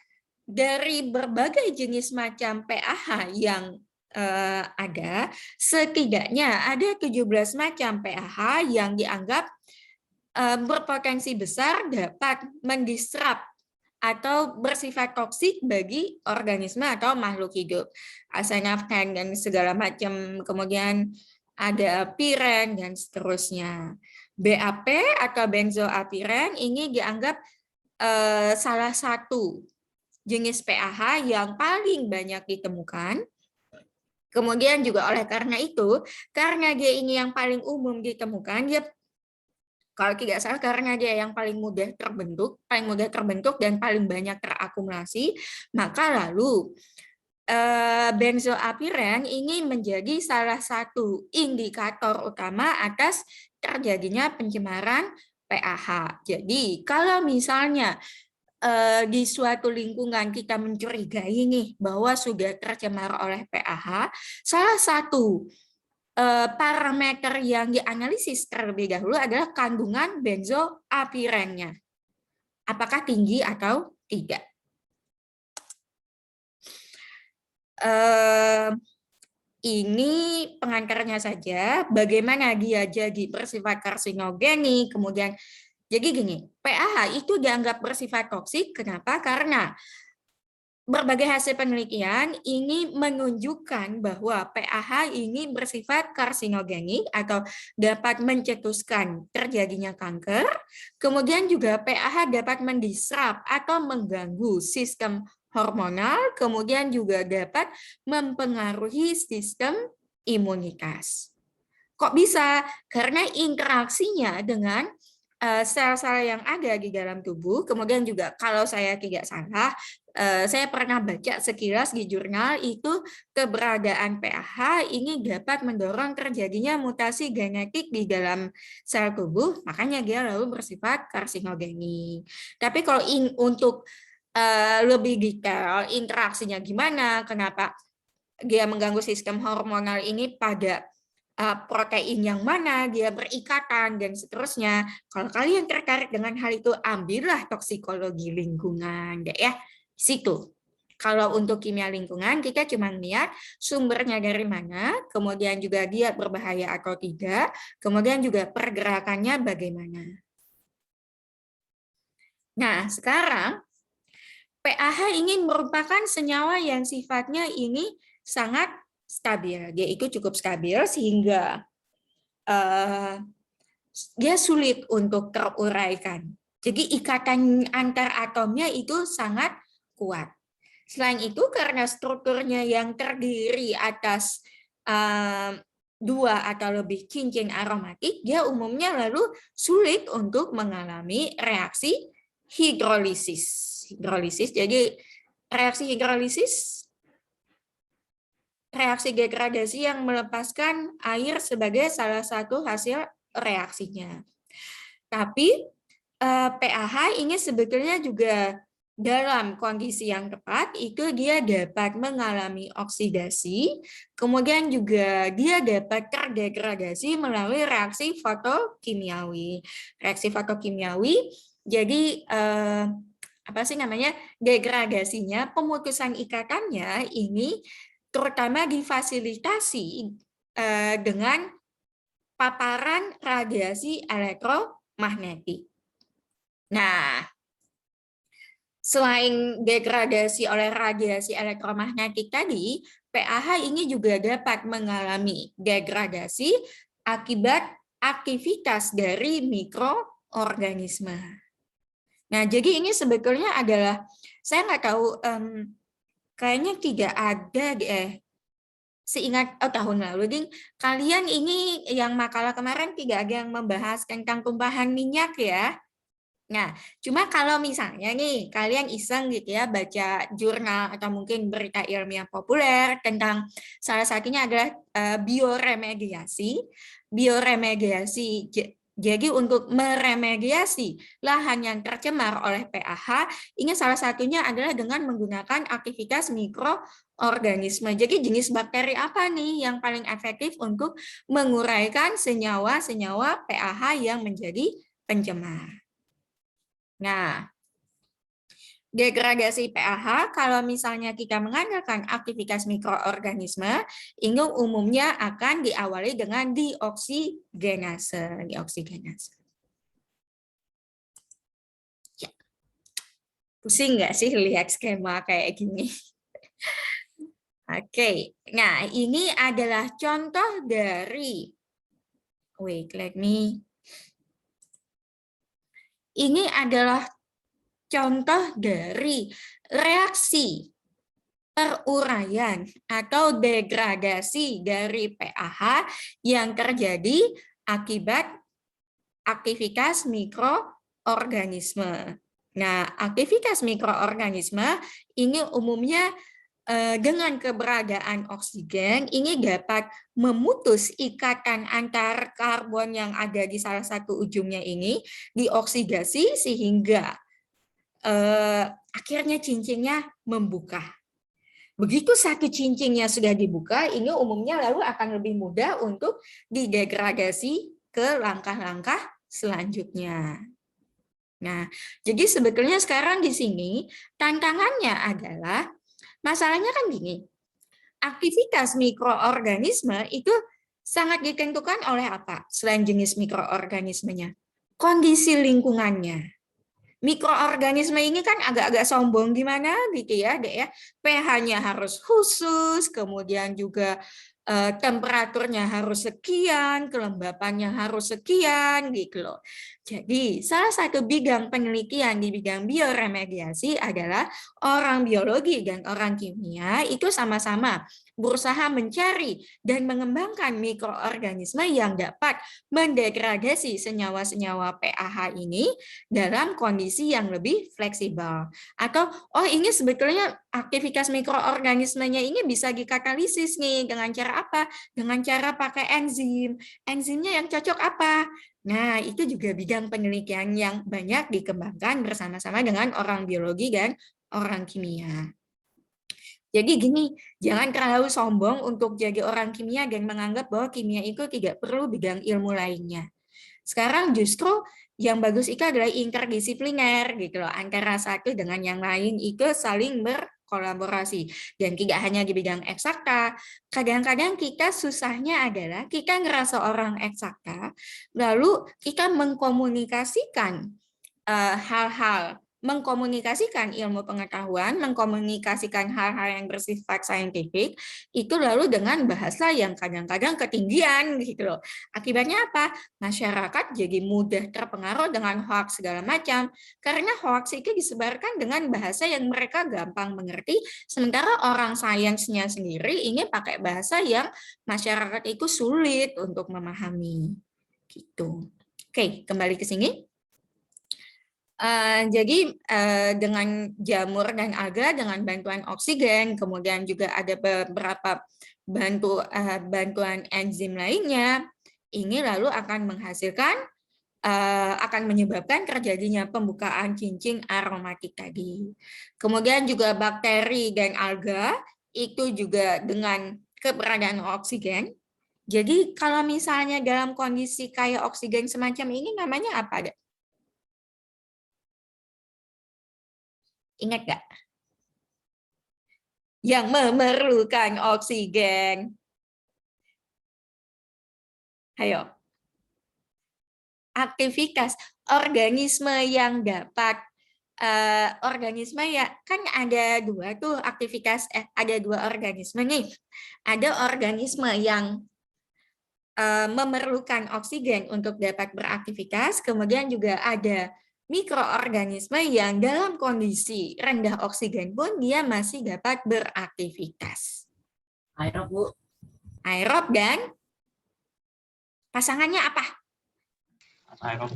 dari berbagai jenis macam PAH yang ada, setidaknya ada 17 macam PAH yang dianggap berpotensi besar dapat mendisrupt atau bersifat toksik bagi organisme atau makhluk hidup. Asenaftan dan segala macam, kemudian ada piren dan seterusnya. BAP atau benzoapiren ini dianggap salah satu jenis PAH yang paling banyak ditemukan. Kemudian juga oleh karena itu, karena dia ini yang paling umum ditemukan, dia kalau tidak salah karena dia yang paling mudah terbentuk dan paling banyak terakumulasi, maka lalu benzoapiren ini menjadi salah satu indikator utama atas terjadinya pencemaran PAH. Jadi kalau misalnya di suatu lingkungan kita mencurigai nih bahwa sudah tercemar oleh PAH, salah satu parameter yang dianalisis terlebih dahulu adalah kandungan benzoapirennya. Apakah tinggi atau tidak? Ini pengantarnya saja, bagaimana dia jadi bersifat karsinogenik, kemudian jadi gini, PAH itu dianggap bersifat toksik, kenapa? Karena berbagai hasil penelitian ini menunjukkan bahwa PAH ini bersifat karsinogenik atau dapat mencetuskan terjadinya kanker. Kemudian juga PAH dapat mendisrupt atau mengganggu sistem hormonal, kemudian juga dapat mempengaruhi sistem imunitas. Kok bisa? Karena interaksinya dengan sel-sel yang ada di dalam tubuh, kemudian juga kalau saya tidak salah, saya pernah baca sekilas di jurnal itu keberadaan PAH ini dapat mendorong terjadinya mutasi genetik di dalam sel tubuh, makanya dia lalu bersifat karsinogenik. Tapi kalau untuk lebih detail interaksinya gimana, kenapa dia mengganggu sistem hormonal ini pada protein yang mana, dia berikatan, dan seterusnya. Kalau kalian tertarik dengan hal itu, ambillah toksikologi lingkungan. Ya, situ. Kalau untuk kimia lingkungan, kita cuma lihat sumbernya dari mana, kemudian juga dia berbahaya atau tidak, kemudian juga pergerakannya bagaimana. Nah, sekarang PAH ini merupakan senyawa yang sifatnya ini sangat stabil. Dia itu cukup stabil sehingga dia sulit untuk teruraikan. Jadi ikatan antar atomnya itu sangat kuat. Selain itu karena strukturnya yang terdiri atas dua atau lebih cincin aromatik, dia umumnya lalu sulit untuk mengalami reaksi hidrolisis. Jadi reaksi hidrolisis, reaksi degradasi yang melepaskan air sebagai salah satu hasil reaksinya. Tapi pH ini sebetulnya juga dalam kondisi yang tepat itu dia dapat mengalami oksidasi, kemudian juga dia dapat terdegradasi melalui reaksi fotokimiawi. Reaksi fotokimiawi, jadi apa sih namanya, degradasinya, pemutusan ikatannya ini terutama difasilitasi dengan paparan radiasi elektromagnetik. Nah, selain degradasi oleh radiasi elektromagnetik tadi, pH ini juga dapat mengalami degradasi akibat aktivitas dari mikroorganisme. Nah, jadi ini sebetulnya adalah, saya nggak tahu, kayaknya tidak ada seingat tahun lalu, Ding, kalian ini yang makalah kemarin tidak ada yang membahas tentang tumpahan minyak ya. Nah, cuma kalau misalnya nih kalian iseng gitu ya baca jurnal atau mungkin berita ilmiah populer tentang salah satunya adalah bioremediasi. Bioremediasi, jadi untuk meremediasi lahan yang tercemar oleh pH, ini salah satunya adalah dengan menggunakan aktivitas mikroorganisme. Jadi jenis bakteri apa nih yang paling efektif untuk menguraikan senyawa-senyawa pH yang menjadi pencemar? Nah, degradasi pH kalau misalnya kita mengandalkan aktivitas mikroorganisme, ini umumnya akan diawali dengan dioksigenase. Ya. Pusing nggak sih lihat skema kayak gini? Oke, nah ini adalah contoh dari, ini adalah contoh dari reaksi peruraian atau degradasi dari pH yang terjadi akibat aktivitas mikroorganisme. Nah, aktivitas mikroorganisme ini umumnya dengan keberadaan oksigen ini dapat memutus ikatan antar karbon yang ada di salah satu ujungnya ini dioksidasi sehingga akhirnya cincinnya membuka. Begitu satu cincinnya sudah dibuka, ini umumnya lalu akan lebih mudah untuk didegradasi ke langkah-langkah selanjutnya. Nah, jadi sebetulnya sekarang di sini tantangannya adalah, masalahnya kan gini, aktivitas mikroorganisme itu sangat ditentukan oleh apa? Selain jenis mikroorganismenya, kondisi lingkungannya. Mikroorganisme ini kan agak-agak sombong gimana gitu ya, Dek ya. pH-nya harus khusus, kemudian juga temperaturnya harus sekian, kelembapannya harus sekian gitu loh. Jadi, salah satu bidang penelitian di bidang bioremediasi adalah orang biologi dan orang kimia itu sama-sama berusaha mencari dan mengembangkan mikroorganisme yang dapat mendegradasi senyawa-senyawa pH ini dalam kondisi yang lebih fleksibel. Atau, oh ini sebetulnya aktivitas mikroorganismenya ini bisa dikatalisis nih, dengan cara apa? Dengan cara pakai enzim. Enzimnya yang cocok apa? Nah, itu juga bidang penelitian yang banyak dikembangkan bersama-sama dengan orang biologi dan orang kimia. Jadi gini, jangan terlalu sombong untuk jadi orang kimia dan menganggap bahwa kimia itu tidak perlu bidang ilmu lainnya. Sekarang justru yang bagus itu adalah interdisipliner gitu loh, antara satu dengan yang lain itu saling berkolaborasi dan tidak hanya di bidang eksakta. Kadang-kadang kita susahnya adalah kita ngerasa orang eksakta, lalu kita mengkomunikasikan hal-hal mengkomunikasikan ilmu pengetahuan, mengkomunikasikan hal-hal yang bersifat saintifik, itu lalu dengan bahasa yang kadang-kadang ketinggian gitu loh. Akibatnya apa? Masyarakat jadi mudah terpengaruh dengan hoax segala macam, karena hoax itu disebarkan dengan bahasa yang mereka gampang mengerti, sementara orang sainsnya sendiri ini pakai bahasa yang masyarakat itu sulit untuk memahami. Gitu. Oke, kembali ke sini. Jadi dengan jamur dan alga dengan bantuan oksigen, kemudian juga ada beberapa bantuan enzim lainnya, ini lalu akan menghasilkan, akan menyebabkan terjadinya pembukaan cincin aromatik tadi. Kemudian juga bakteri dan alga itu juga dengan keberadaan oksigen. Jadi kalau misalnya dalam kondisi kayak oksigen semacam ini namanya apa? Ingat nggak? Yang memerlukan oksigen. Ayo. Aktivitas organisme yang dapat organisme ya kan ada dua tuh aktivitas ada dua organisme nih. Ada organisme yang memerlukan oksigen untuk dapat beraktivitas, kemudian juga ada mikroorganisme yang dalam kondisi rendah oksigen pun dia masih dapat beraktivitas. Aerob, Bu. Aerob dan pasangannya apa? Aerob.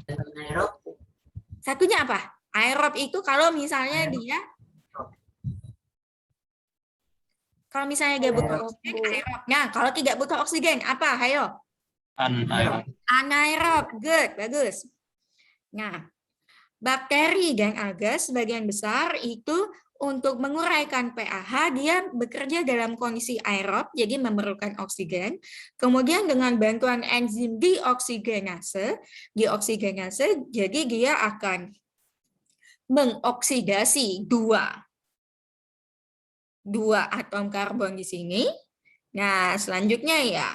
Satunya apa? Aerob itu kalau misalnya dia dia butuh oksigen, aerob. Nah, kalau tidak butuh oksigen, apa? Ayo. Anaerob. Anaerob, good, bagus. Nah, bakteri dan alga sebagian besar itu untuk menguraikan pH dia bekerja dalam kondisi aerob, jadi memerlukan oksigen. Kemudian dengan bantuan enzim deoksiggenase, jadi dia akan mengoksidasi dua atom karbon di sini. Nah, selanjutnya ya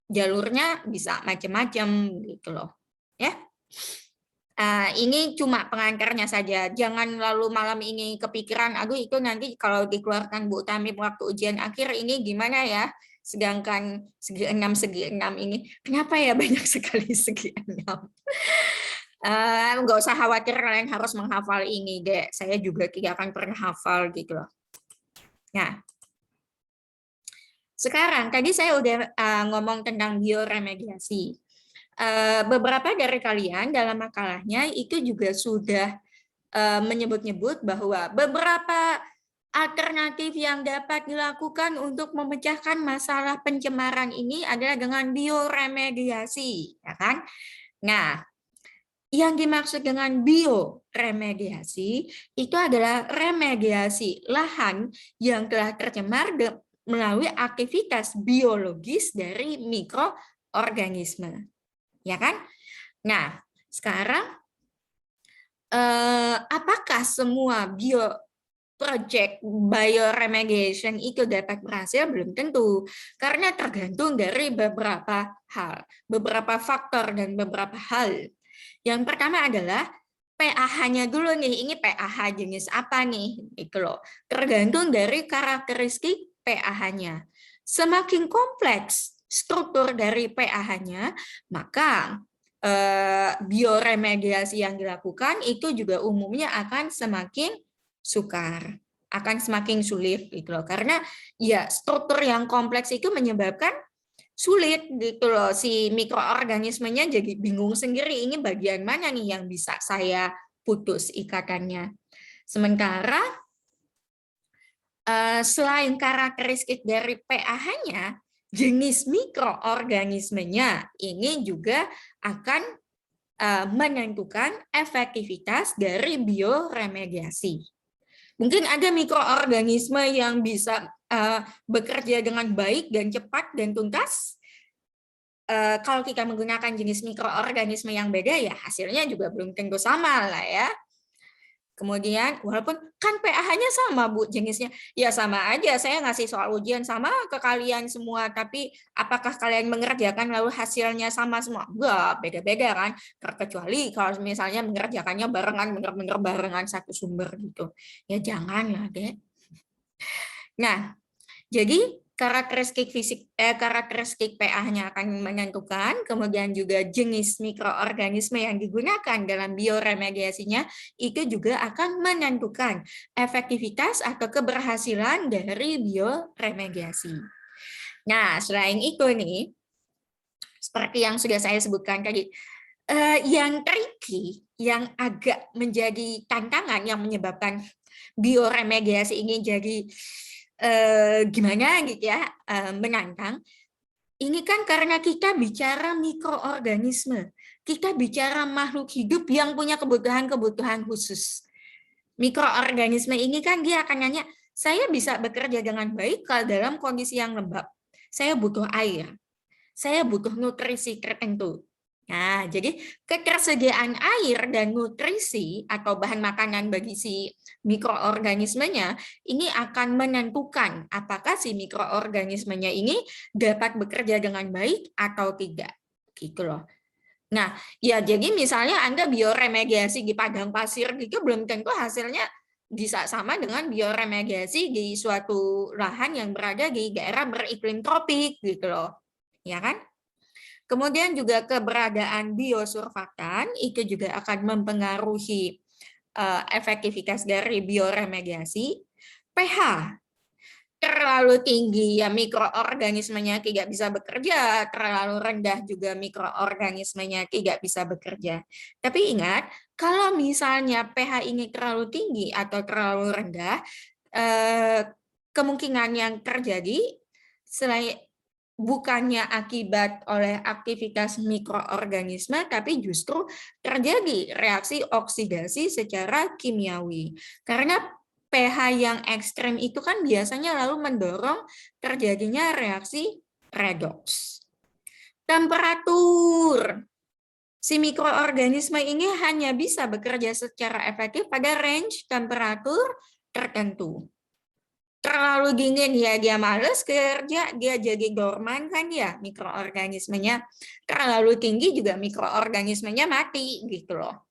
jalurnya bisa macam-macam gitu loh. Ya. Ini cuma pengantarnya saja. Jangan lalu malam ini kepikiran, aduh itu nanti kalau dikeluarkan Bu Tami waktu ujian akhir ini gimana ya? Sedangkan segi 6 ini, kenapa ya banyak sekali segi 6? Nggak usah khawatir kalian harus menghafal ini deh. Saya juga tidak akan pernah hafal gitu loh. Nah, sekarang tadi saya udah ngomong tentang bioremediasi. Beberapa dari kalian dalam makalahnya itu juga sudah menyebut-nyebut bahwa beberapa alternatif yang dapat dilakukan untuk memecahkan masalah pencemaran ini adalah dengan bioremediasi, ya kan? Nah, yang dimaksud dengan bioremediasi itu adalah remediasi lahan yang telah tercemar melalui aktivitas biologis dari mikroorganisme. Ya kan? Nah, sekarang apakah semua project bioremediation itu dapat berhasil? Belum tentu, karena tergantung dari beberapa hal, beberapa faktor dan beberapa hal. Yang pertama adalah pH-nya dulu nih, ini pH jenis apa nih? Itu loh. Tergantung dari karakteristik pH-nya. Semakin kompleks struktur dari pH-nya, maka bioremediasi yang dilakukan itu juga umumnya akan semakin sukar, akan semakin sulit gitu loh. Karena ya struktur yang kompleks itu menyebabkan sulit gitu loh, si mikroorganismenya jadi bingung sendiri, ini bagian mana nih yang bisa saya putus ikatannya. Sementara selain karakteristik dari pH-nya, jenis mikroorganismenya ini juga akan menentukan efektivitas dari bioremediasi. Mungkin ada mikroorganisme yang bisa bekerja dengan baik dan cepat dan tuntas. Kalau kita menggunakan jenis mikroorganisme yang beda, ya hasilnya juga belum tentu sama lah ya. Kemudian walaupun kan pH-nya sama Bu jenisnya, ya sama aja saya ngasih soal ujian sama ke kalian semua, tapi apakah kalian mengerjakan lalu hasilnya sama semua? Enggak, beda-beda kan. Kecuali kalau misalnya mengerjakannya barengan, bener-bener barengan satu sumber gitu. Ya jangan lah, Dek. Nah, jadi karakteristik pH-nya akan menentukan, kemudian juga jenis mikroorganisme yang digunakan dalam bioremediasinya itu juga akan menentukan efektivitas atau keberhasilan dari bioremediasi. Nah, selain itu nih, seperti yang sudah saya sebutkan tadi, yang tricky, yang agak menjadi tantangan yang menyebabkan bioremediasi ini jadi gimana gitu ya, menantang. Ini kan karena kita bicara mikroorganisme, kita bicara makhluk hidup yang punya kebutuhan-kebutuhan khusus. Mikroorganisme ini kan dia akan nanya, saya bisa bekerja dengan baik kalau dalam kondisi yang lembab. Saya butuh air, saya butuh nutrisi tertentu. Nah, jadi ketersediaan air dan nutrisi atau bahan makanan bagi si mikroorganismenya ini akan menentukan apakah si mikroorganismenya ini dapat bekerja dengan baik atau tidak. Gitu loh. Nah, ya jadi misalnya Anda bioremediasi di padang pasir gitu belum tentu hasilnya bisa sama dengan bioremediasi di suatu lahan yang berada di daerah beriklim tropik gitu loh. Ya kan? Kemudian juga keberadaan biosurfaktan itu juga akan mempengaruhi efektivitas dari bioremediasi. pH terlalu tinggi ya mikroorganismenya tidak bisa bekerja, terlalu rendah juga mikroorganismenya tidak bisa bekerja. Tapi ingat, kalau misalnya pH ini terlalu tinggi atau terlalu rendah, kemungkinan yang terjadi selain bukannya akibat oleh aktivitas mikroorganisme, tapi justru terjadi reaksi oksidasi secara kimiawi. Karena pH yang ekstrem itu kan biasanya lalu mendorong terjadinya reaksi redoks. Temperatur. Si mikroorganisme ini hanya bisa bekerja secara efektif pada range temperatur tertentu. Terlalu dingin ya dia males kerja, dia jadi dorman kan ya mikroorganismenya. Terlalu tinggi juga mikroorganismenya mati gitu loh.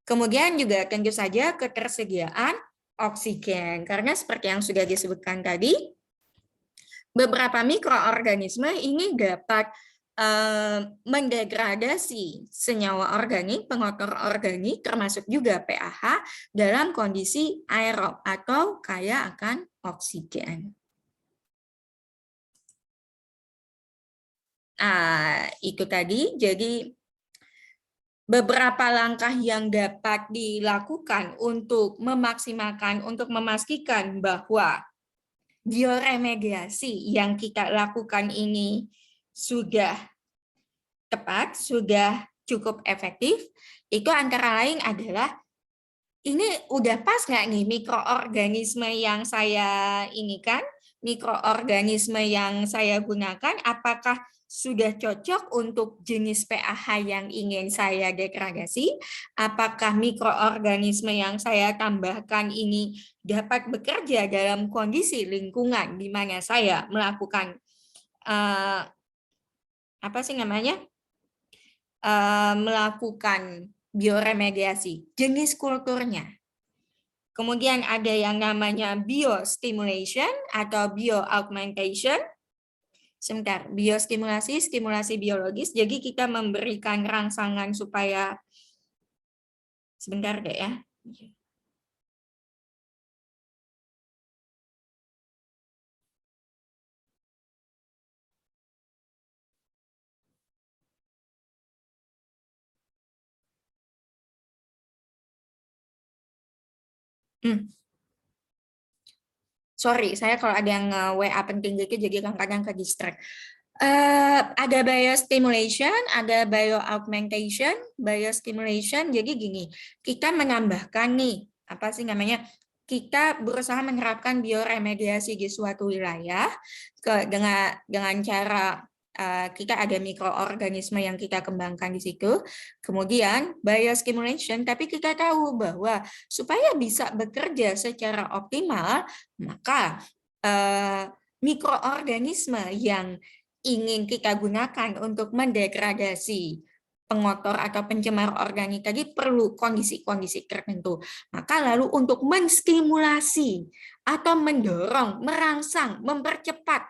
Kemudian juga tentu saja ketersediaan oksigen, karena seperti yang sudah disebutkan tadi, beberapa mikroorganisme ini dapat mendegradasi senyawa organik, pengotor organik, termasuk juga pH dalam kondisi aerob atau kaya akan oksigen. Nah, itu tadi, jadi beberapa langkah yang dapat dilakukan untuk memaksimalkan, untuk memastikan bahwa bioremediasi yang kita lakukan ini sudah tepat, sudah cukup efektif, itu antara lain adalah ini udah pas nggak nih mikroorganisme yang saya inikan, mikroorganisme yang saya gunakan, apakah sudah cocok untuk jenis pH yang ingin saya degradasi? Apakah mikroorganisme yang saya tambahkan ini dapat bekerja dalam kondisi lingkungan di mana saya melakukan melakukan bioremediasi, jenis kulturnya. Kemudian ada yang namanya biostimulation atau bioaugmentation. Sebentar, biostimulasi, stimulasi biologis. Jadi kita memberikan rangsangan supaya, sebentar deh ya. Sorry, saya kalau ada yang WA penting gitu jadi kadang-kadang ke distract. Ada biostimulation, ada bioaugmentation, biostimulation. Jadi gini, kita menambahkan nih, apa sih namanya? Kita berusaha menerapkan bioremediasi di suatu wilayah dengan cara kita ada mikroorganisme yang kita kembangkan di situ. Kemudian biostimulation, tapi kita tahu bahwa supaya bisa bekerja secara optimal, maka mikroorganisme yang ingin kita gunakan untuk mendegradasi pengotor atau pencemar organik tadi perlu kondisi-kondisi tertentu. Maka lalu untuk menstimulasi atau mendorong, merangsang, mempercepat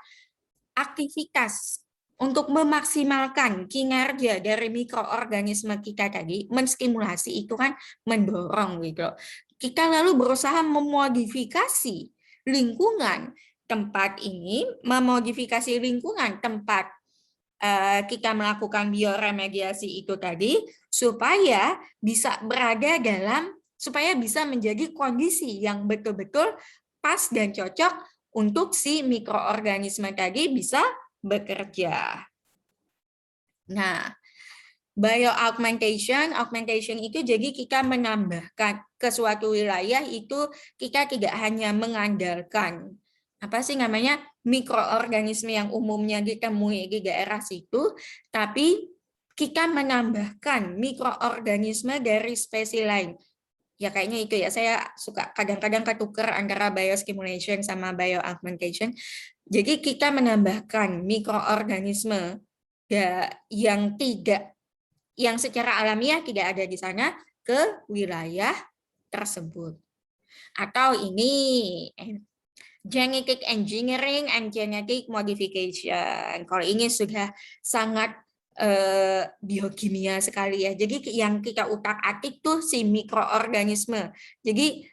aktivitas untuk memaksimalkan kinerja dari mikroorganisme kita tadi, menstimulasi itu kan mendorong gitu. Kita lalu berusaha memodifikasi lingkungan tempat ini, memodifikasi lingkungan tempat kita melakukan bioremediasi itu tadi supaya bisa berada dalam, supaya bisa menjadi kondisi yang betul-betul pas dan cocok untuk si mikroorganisme tadi bisa bekerja. Nah, bioaugmentation, augmentation itu jadi kita menambahkan ke suatu wilayah itu kita tidak hanya mengandalkan apa sih namanya mikroorganisme yang umumnya ditemui di daerah situ, tapi kita menambahkan mikroorganisme dari spesies lain. Ya kayaknya itu ya, saya suka kadang-kadang ketukar antara biostimulation sama bioaugmentation. Jadi kita menambahkan mikroorganisme yang secara alamiah tidak ada di sana ke wilayah tersebut. Atau ini genetic engineering and genetic modification. Kalau ini sudah sangat biokimia sekali ya. Jadi yang kita utak-atik tuh si mikroorganisme. Jadi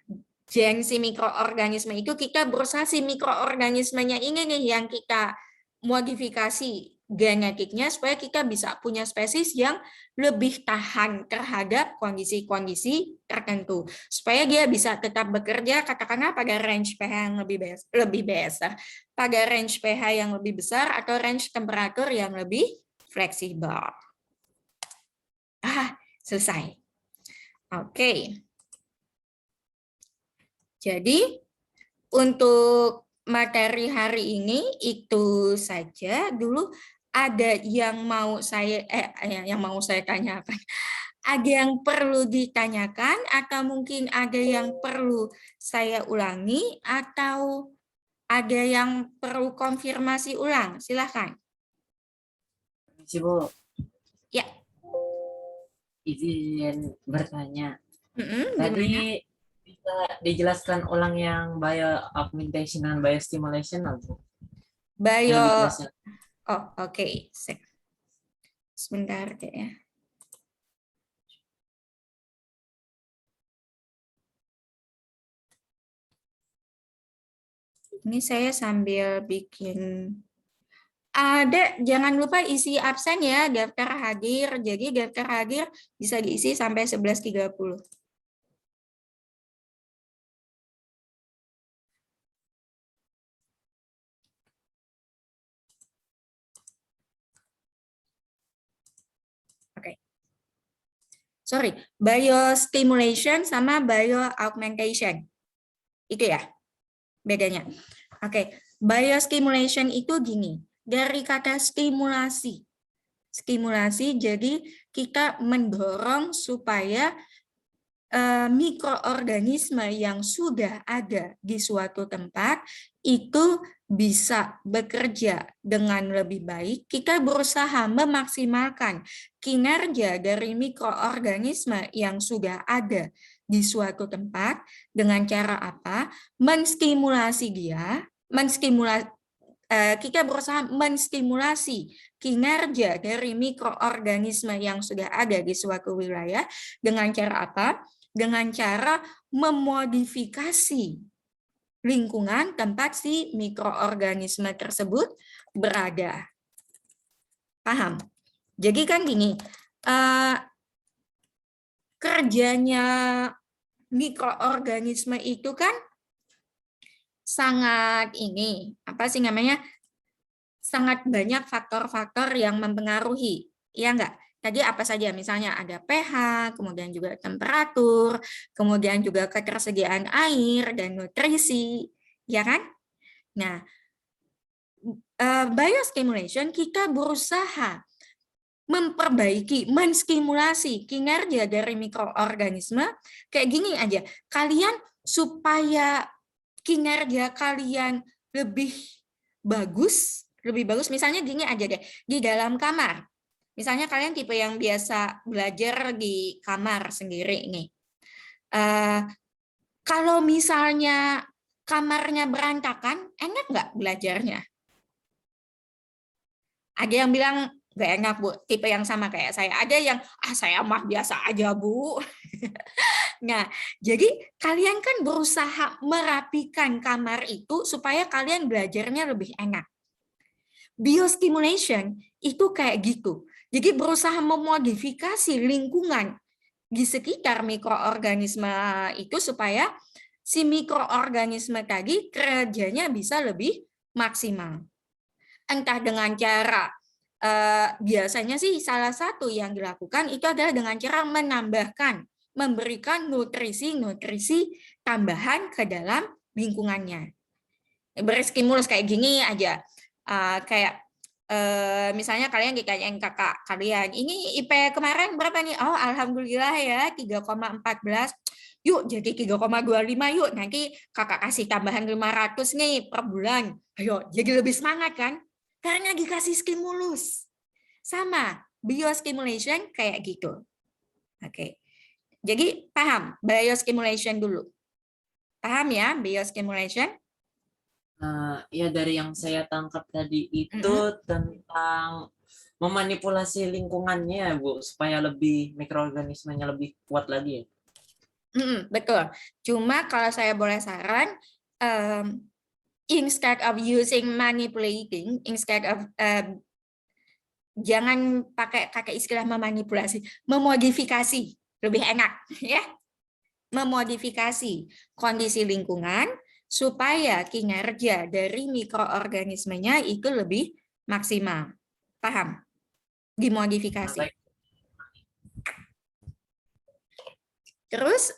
gen si mikroorganisme itu kita berusaha si mikroorganismenya ini nih yang kita modifikasi genetiknya supaya kita bisa punya spesies yang lebih tahan terhadap kondisi-kondisi tertentu supaya dia bisa tetap bekerja katakanlah pada range pH yang lebih besar, pada range pH yang lebih besar atau range temperatur yang lebih fleksibel. Selesai. Oke. Jadi untuk materi hari ini itu saja. Dulu ada yang mau saya tanyakan. Ada yang perlu ditanyakan atau mungkin ada yang perlu saya ulangi atau ada yang perlu konfirmasi ulang? Silakan. Bu. Ya. Izin bertanya. Tadi Gimana? bisa dijelaskan ulang yang bioaugmentation dan biostimulation, Bu? Oke. Sebentar ya. Ini saya sambil bikin. Jangan lupa isi absen ya, daftar hadir. Jadi daftar hadir bisa diisi sampai 11.30. Oke. Sorry, biostimulation sama bioaugmentation. Itu ya bedanya. Oke, biostimulation itu gini. Dari kata stimulasi. Stimulasi jadi kita mendorong supaya mikroorganisme yang sudah ada di suatu tempat itu bisa bekerja dengan lebih baik. Kita berusaha memaksimalkan kinerja dari mikroorganisme yang sudah ada di suatu tempat dengan cara apa? Menstimulasi dia, kita berusaha menstimulasi kinerja dari mikroorganisme yang sudah ada di suatu wilayah dengan cara apa? Dengan cara memodifikasi lingkungan tempat si mikroorganisme tersebut berada. Paham? Jadi kan gini, kerjanya mikroorganisme itu kan sangat sangat banyak faktor-faktor yang mempengaruhi, ya enggak? Tadi apa saja? Misalnya ada pH, kemudian juga temperatur, kemudian juga ketersediaan air dan nutrisi, ya kan? Nah, biostimulation kita berusaha memperbaiki, menstimulasi kinerja dari mikroorganisme kayak gini aja. Kalian supaya kinerja kalian lebih bagus misalnya gini aja deh, di dalam kamar. Misalnya kalian tipe yang biasa belajar di kamar sendiri nih. Kalau misalnya kamarnya berantakan, enak nggak belajarnya? Ada yang bilang nggak enak, Bu. Tipe yang sama kayak saya. Ada yang, saya mah biasa aja, Bu. Nah, jadi kalian kan berusaha merapikan kamar itu supaya kalian belajarnya lebih enak. Biostimulation itu kayak gitu. Jadi berusaha memodifikasi lingkungan di sekitar mikroorganisme itu supaya si mikroorganisme tadi kerjanya bisa lebih maksimal. Entah dengan cara, biasanya sih salah satu yang dilakukan itu adalah dengan cara menambahkan, memberikan nutrisi-nutrisi tambahan ke dalam lingkungannya. Beri stimulus kayak gini aja, kayak misalnya kalian ditanyain kakak kalian, ini IP kemarin berapa nih? Oh, alhamdulillah ya 3,14. Yuk jadi 3,25 yuk. Nanti kakak kasih tambahan 500 nih per bulan. Ayo, jadi lebih semangat kan? Karena dikasih stimulus. Sama, biostimulation kayak gitu. Oke. Jadi paham biostimulation dulu. Paham ya biostimulation? Ya dari yang saya tangkap tadi itu tentang memanipulasi lingkungannya, Bu, supaya lebih mikroorganismenya lebih kuat lagi ya. Betul. Cuma kalau saya boleh saran, instead of using manipulating, instead of jangan pakai istilah memanipulasi, memodifikasi lebih enak ya. Memodifikasi kondisi lingkungan supaya kinerja dari mikroorganismenya itu lebih maksimal. Paham? Dimodifikasi. Terus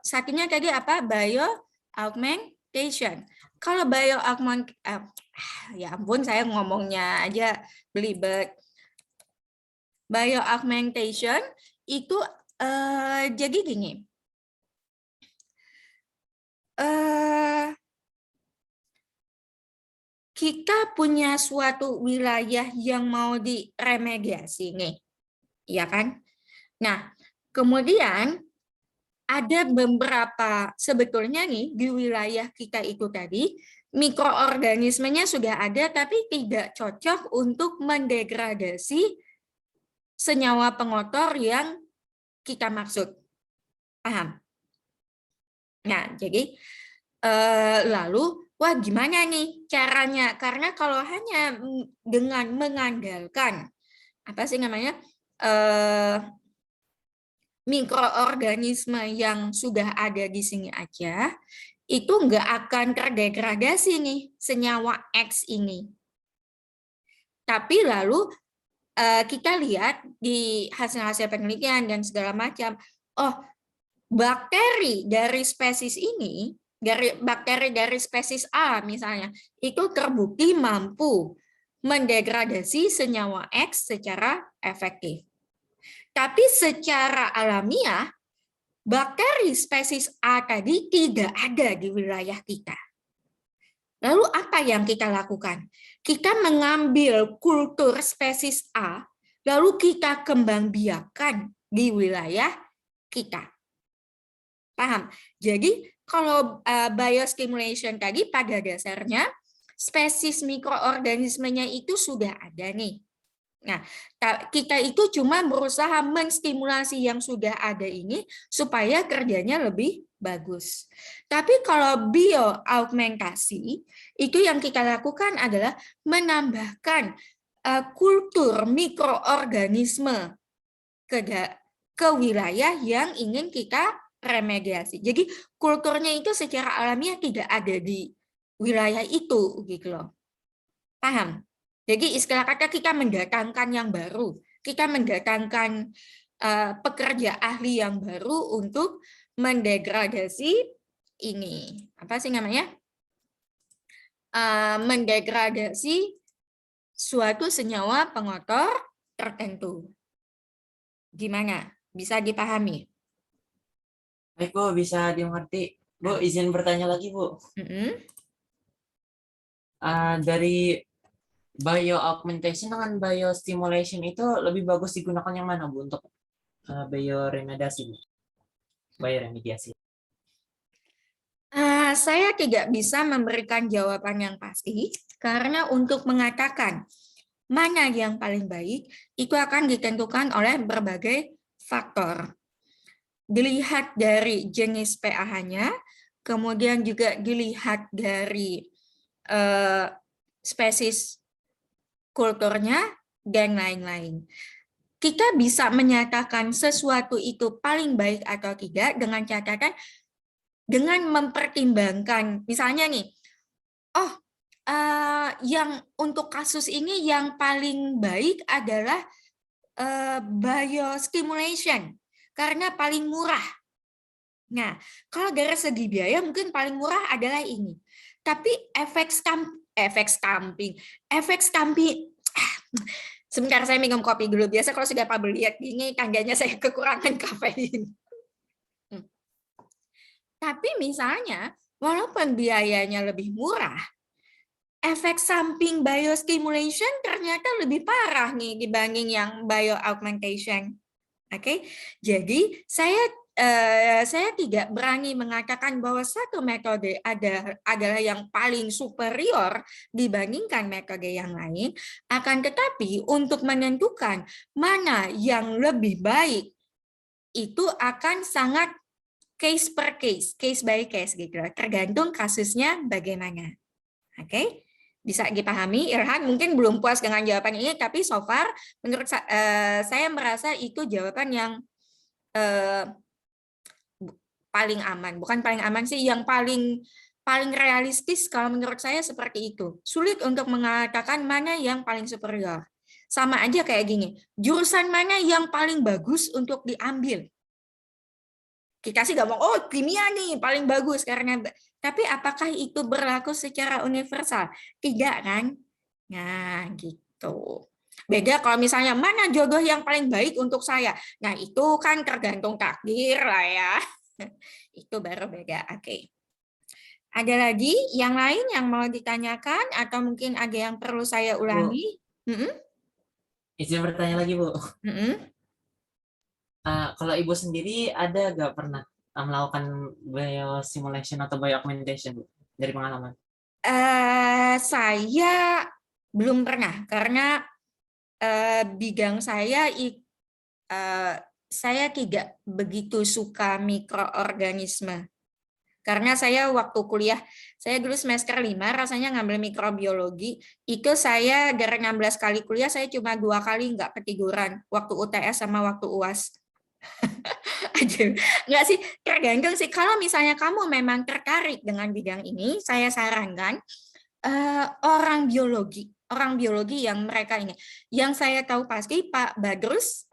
satunya tadi apa? Bio-augmentation. Kalau ya ampun saya ngomongnya aja belibet. Bio-augmentation itu jadi gini. Kita punya suatu wilayah yang mau diremediasi nih, ya kan? Nah, kemudian ada beberapa sebetulnya nih di wilayah kita itu tadi mikroorganismenya sudah ada tapi tidak cocok untuk mendegradasi senyawa pengotor yang kita maksud. Paham? Nah, jadi lalu wah gimana nih caranya? Karena kalau hanya dengan mengandalkan apa sih namanya mikroorganisme yang sudah ada di sini aja, itu nggak akan terdegradasi nih senyawa X ini. Tapi lalu kita lihat di hasil-hasil penelitian dan segala macam, oh bakteri dari spesies ini, bakteri dari spesies A misalnya, itu terbukti mampu mendegradasi senyawa X secara efektif. Tapi secara alamiah, bakteri spesies A tadi tidak ada di wilayah kita. Lalu apa yang kita lakukan? Kita mengambil kultur spesies A, lalu kita kembangbiakkan di wilayah kita. Paham? Jadi kalau biostimulation tadi pada dasarnya spesies mikroorganismenya itu sudah ada nih. Nah, kita itu cuma berusaha menstimulasi yang sudah ada ini supaya kerjanya lebih bagus. Tapi kalau bioaugmentasi, itu yang kita lakukan adalah menambahkan kultur mikroorganisme ke wilayah yang ingin kita remediasi. Jadi kulturnya itu secara alamiah tidak ada di wilayah itu, gitu loh. Paham? Jadi istilah kata kita mendatangkan yang baru, kita mendatangkan pekerja ahli yang baru untuk mendegradasi ini apa sih namanya mendegradasi suatu senyawa pengotor tertentu. Gimana? Bisa dipahami? Baik, Bu, bisa dimengerti. Bu, izin bertanya lagi, Bu. Dari bioaugmentation dengan biostimulation itu lebih bagus digunakan yang mana, Bu, untuk bioremediasi, Bu? Bioremediasi. Saya tidak bisa memberikan jawaban yang pasti, karena untuk mengatakan mana yang paling baik, itu akan ditentukan oleh berbagai faktor. Dilihat dari jenis pH-nya, kemudian juga dilihat dari spesies kulturnya, dan lain-lain. Kita bisa menyatakan sesuatu itu paling baik atau tidak dengan catatan dengan mempertimbangkan, misalnya nih, yang untuk kasus ini yang paling baik adalah biostimulation karena paling murah. Nah, kalau dari segi biaya mungkin paling murah adalah ini. Tapi efek samping, sebentar saya minum kopi dulu. Biasa kalau sudah Pak lihat ini tandanya saya kekurangan kafein. Tapi misalnya, walaupun biayanya lebih murah, efek samping biostimulation ternyata lebih parah nih dibanding yang bioaugmentation. Oke, jadi saya tidak berani mengatakan bahwa satu metode adalah yang paling superior dibandingkan metode yang lain. Akan tetapi untuk menentukan mana yang lebih baik itu akan sangat case per case by case gitu, tergantung kasusnya bagaimana. Oke, bisa dipahami, Irhan? Mungkin belum puas dengan jawaban ini, tapi so far menurut saya merasa itu jawaban yang paling aman. Bukan paling aman sih, yang paling realistis kalau menurut saya seperti itu. Sulit untuk mengatakan mana yang paling superior. Sama aja kayak gini, jurusan mana yang paling bagus untuk diambil? Kita sih ngomong, oh kimia nih paling bagus karena, tapi apakah itu berlaku secara universal? Tidak kan? Nah gitu. Beda kalau misalnya mana jodoh yang paling baik untuk saya. Nah itu kan tergantung takdir lah ya. Itu baru beda. Oke. Ada lagi yang lain yang mau ditanyakan atau mungkin ada yang perlu saya ulangi? Izin bertanya lagi, Bu. Mm-mm. Kalau Ibu sendiri ada nggak pernah melakukan biosimulation atau bioaugmentation, Bu, dari pengalaman? Saya belum pernah karena bidang saya tidak begitu suka mikroorganisme. Karena saya waktu kuliah, saya dulu semester 5 rasanya ngambil mikrobiologi, itu saya dari 16 kali kuliah, saya cuma 2 kali nggak ketiduran, waktu UTS sama waktu UAS. Nggak sih, tergantung sih. Kalau misalnya kamu memang tertarik dengan bidang ini, saya sarankan orang biologi yang mereka ini. Yang saya tahu pasti Pak Badrus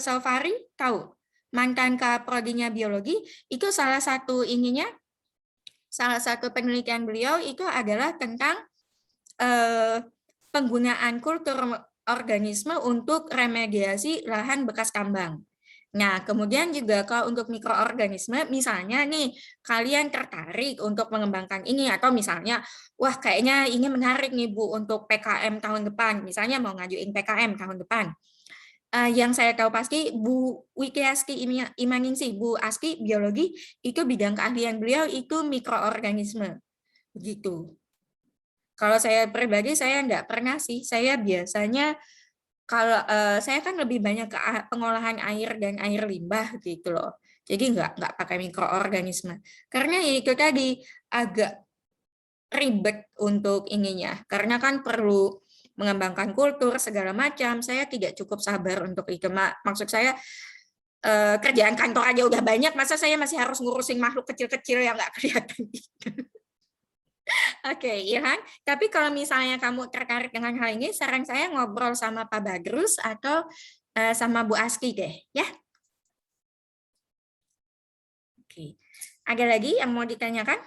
Alfari, tahu mantan Kaprodinya biologi, itu salah satu penelitian beliau itu adalah tentang penggunaan kultur organisme untuk remediasi lahan bekas tambang. Nah, kemudian juga kalau untuk mikroorganisme, misalnya nih, kalian tertarik untuk mengembangkan ini, atau misalnya, wah kayaknya ini menarik nih Bu untuk PKM tahun depan, misalnya mau ngajuin PKM tahun depan. Yang saya tahu pasti Bu Wikiaski Imaningsih, Bu Aski biologi, itu bidang keahlian beliau itu mikroorganisme. Begitu. Kalau saya pribadi, saya enggak pernah sih, saya biasanya kalau saya kan lebih banyak ke pengolahan air dan air limbah gitu loh. Jadi nggak pakai mikroorganisme. Karena itu tadi agak ribet untuk ininya. Karena kan perlu mengembangkan kultur segala macam. Saya tidak cukup sabar untuk itu. Maksud saya kerjaan kantor aja udah banyak, masa saya masih harus ngurusin makhluk kecil-kecil yang nggak kelihatan gitu. Oke, Ilhan. Tapi kalau misalnya kamu tertarik dengan hal ini, saran saya ngobrol sama Pak Badrus atau sama Bu Aski deh, ya. Oke. Ada lagi yang mau ditanyakan?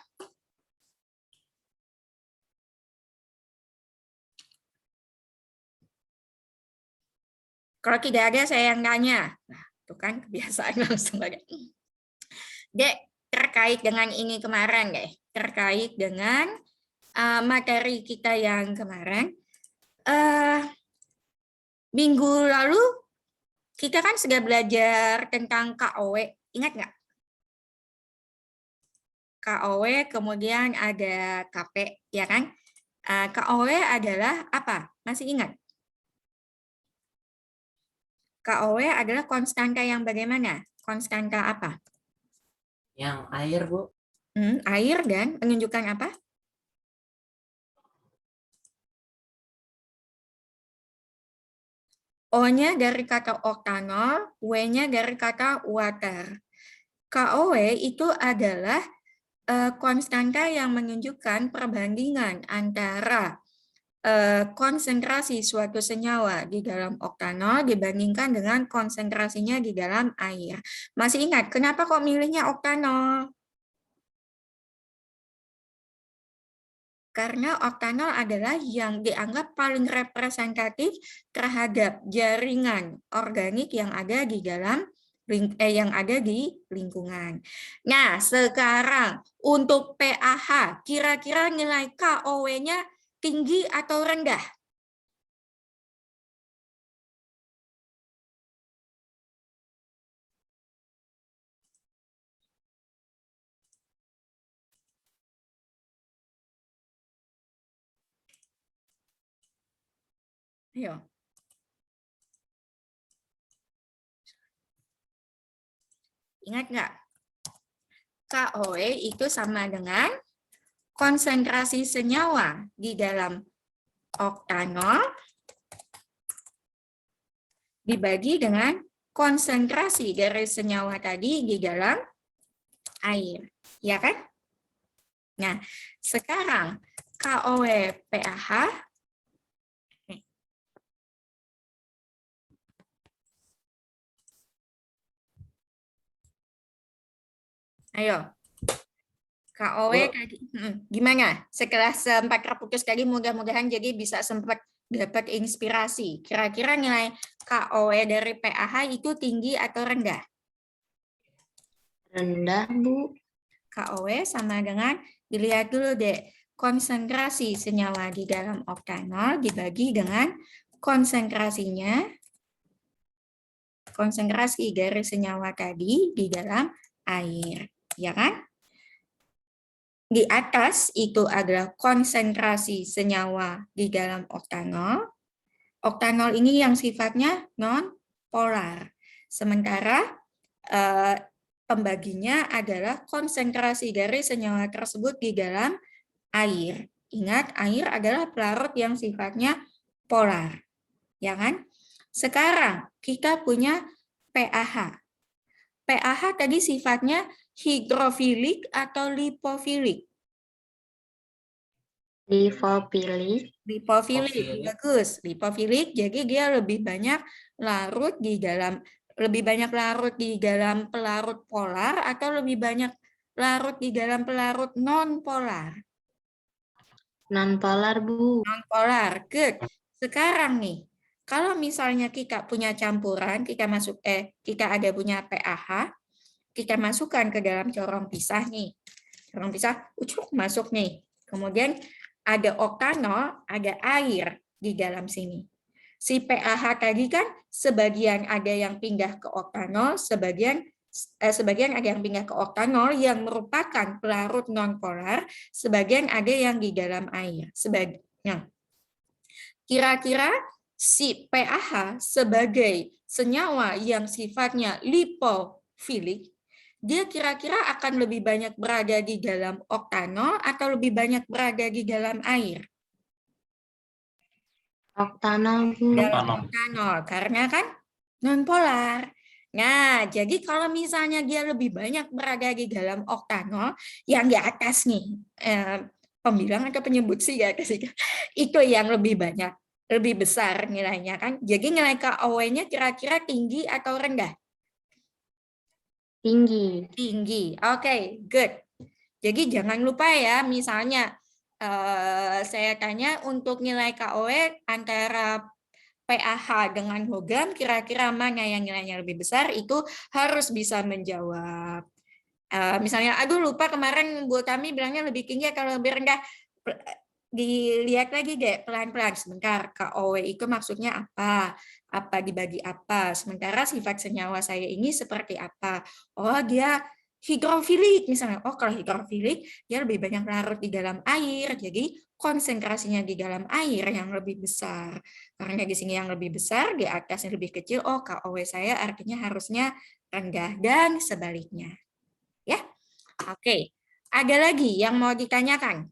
Kalau tidak ada, saya yang tanya. Nah, itu kan kebiasaan langsung ada. Dek, terkait dengan ini kemarin deh. Terkait dengan materi kita yang kemarin. Minggu lalu kita kan sudah belajar tentang KOW. Ingat nggak? KOW, kemudian ada KP, ya kan? KOW adalah apa? Masih ingat? KOW adalah konstanta yang bagaimana? Konstanta apa? Yang air, Bu. Air dan menunjukkan apa? O-nya dari kata oktanol, W-nya dari kata water. KOW itu adalah konstanta yang menunjukkan perbandingan antara konsentrasi suatu senyawa di dalam oktanol dibandingkan dengan konsentrasinya di dalam air. Masih ingat kenapa kok milihnya oktanol? Karena oktanol adalah yang dianggap paling representatif terhadap jaringan organik yang ada di dalam lingkungan. Nah, sekarang untuk pAH, kira-kira nilai KOW-nya tinggi atau rendah? Ayo. Ingat nggak? KOW itu sama dengan konsentrasi senyawa di dalam oktanol dibagi dengan konsentrasi dari senyawa tadi di dalam air. Ya kan? Nah, sekarang KOW pAH ayo. KOW tadi gimana? Setelah sempat terputus tadi mudah-mudahan jadi bisa sempat dapat inspirasi. Kira-kira nilai KOW dari pAH itu tinggi atau rendah? Rendah, Bu. KOW sama dengan, dilihat dulu deh, konsentrasi senyawa di dalam oktanol dibagi dengan konsentrasinya, konsentrasi dari senyawa tadi di dalam air. Ya kan? Di atas itu adalah konsentrasi senyawa di dalam oktanol. Oktanol ini yang sifatnya non-polar. Sementara pembaginya adalah konsentrasi dari senyawa tersebut di dalam air. Ingat, air adalah pelarut yang sifatnya polar. Ya kan? Sekarang kita punya pAH. pAH tadi sifatnya hidrofilik atau lipofilik? Lipofilik. Lipofilik, bagus. Lipofilik, jadi dia lebih banyak larut di dalam pelarut polar atau lebih banyak larut di dalam pelarut non polar? Non-polar, Bu. Non-polar, good. Sekarang nih, kalau misalnya kita punya campuran, kita ada punya pAH, kita masukkan ke dalam corong pisah nih. Corong pisah, masuk nih. Kemudian ada oktanol, ada air di dalam sini. Si pAH tadi kan sebagian ada yang pindah ke oktanol, sebagian ada yang pindah ke oktanol yang merupakan pelarut non-polar, sebagian ada yang di dalam air. Kira-kira si pAH sebagai senyawa yang sifatnya lipofilik, dia kira-kira akan lebih banyak berada di dalam oktanol atau lebih banyak berada di dalam air? Oktanol, Bu. Dalam oktanol, karena kan non-polar. Nah, jadi kalau misalnya dia lebih banyak berada di dalam oktanol, yang di atas nih, pembilang atau penyebut sih ya, itu yang lebih banyak, lebih besar nilainya kan. Jadi nilai KOW-nya kira-kira tinggi atau rendah? Tinggi. Tinggi. Oke, good. Jadi jangan lupa ya, misalnya saya tanya untuk nilai KOW antara PAH dengan logam, kira-kira mana yang nilainya lebih besar, itu harus bisa menjawab. Misalnya, aduh lupa kemarin Bu Tami bilangnya lebih tinggi kalau lebih rendah. Dilihat lagi deh pelan-pelan sebentar, KOW itu maksudnya apa? Apa dibagi apa? Sementara sifat senyawa saya ini seperti apa? Oh, dia hidrofilik misalnya. Oh, kalau hidrofilik dia lebih banyak larut di dalam air. Jadi konsentrasinya di dalam air yang lebih besar. Karena di sini yang lebih besar, di atasnya lebih kecil. Oh, KOW saya artinya harusnya rendah dan sebaliknya. Ya. Oke. Ada lagi yang mau ditanyakan?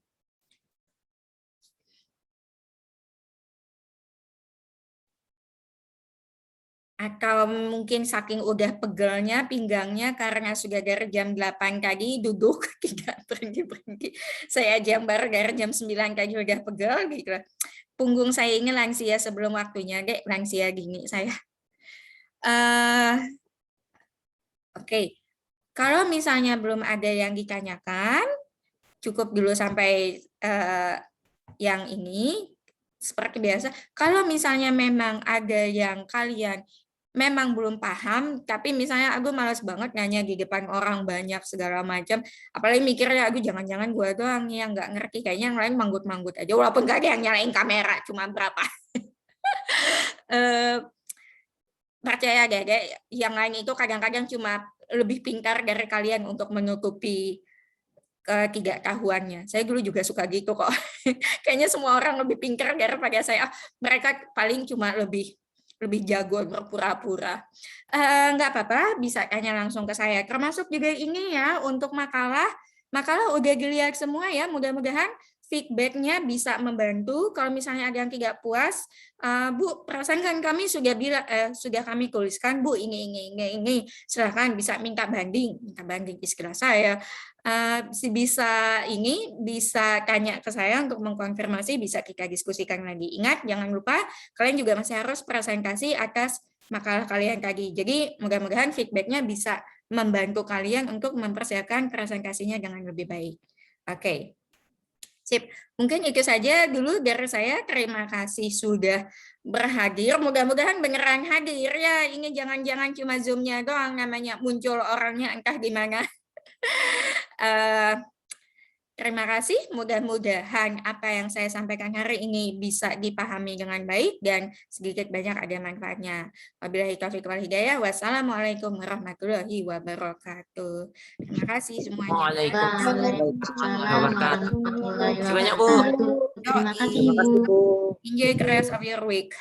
Atau mungkin saking udah pegelnya pinggangnya karena sudah dari jam 8 tadi duduk tidak berhenti-berhenti. Saya jambar dari jam 9 tadi udah pegel gitu. Punggung saya ini lansia sebelum waktunya, dek, lansia gini saya. Oke. Kalau misalnya belum ada yang ditanyakan, cukup dulu sampai yang ini. Seperti biasa, kalau misalnya memang ada yang kalian memang belum paham, tapi misalnya aku malas banget nanya di depan orang banyak segala macam, apalagi mikirnya aku jangan-jangan gue doang nih yang nggak ngerti, kayaknya yang lain manggut-manggut aja, walaupun nggak ada yang nyalain kamera, cuma berapa. Percaya deh, yang lain itu kadang-kadang cuma lebih pintar dari kalian untuk menutupi ketidaktahuannya. Saya dulu juga suka gitu kok. Kayaknya semua orang lebih pintar daripada saya. Mereka paling cuma lebih jago berpura-pura. Nggak apa-apa, bisa tanya langsung ke saya. Termasuk juga ini ya, untuk makalah udah dilihat semua ya, mudah-mudahan feedback-nya bisa membantu. Kalau misalnya ada yang tidak puas, Bu, perasaan kan kami sudah kami tuliskan, Bu, ini. Silakan bisa minta banding istilah saya. Bisa tanya ke saya untuk mengkonfirmasi, bisa kita diskusikan lagi. Ingat, jangan lupa kalian juga masih harus presentasi atas makalah kalian tadi. Jadi mudah-mudahan feedback-nya bisa membantu kalian untuk mempersiapkan presentasinya dengan lebih baik. Oke. Sip. Mungkin itu saja dulu dari saya. Terima kasih sudah berhadir. Mudah-mudahan beneran hadir ya. Ini jangan-jangan cuma Zoom-nya doang, namanya muncul orangnya entah di mana. Terima kasih, mudah-mudahan apa yang saya sampaikan hari ini bisa dipahami dengan baik dan sedikit banyak ada manfaatnya. Wabillahi taufiq wal hidayah. Wassalamualaikum warahmatullahi wabarakatuh. Terima kasih semuanya. Waalaikumsalam warahmatullahi wabarakatuh. Terima kasih banyak, Bu. Terima kasih, Bu. Enjoy the rest of your week.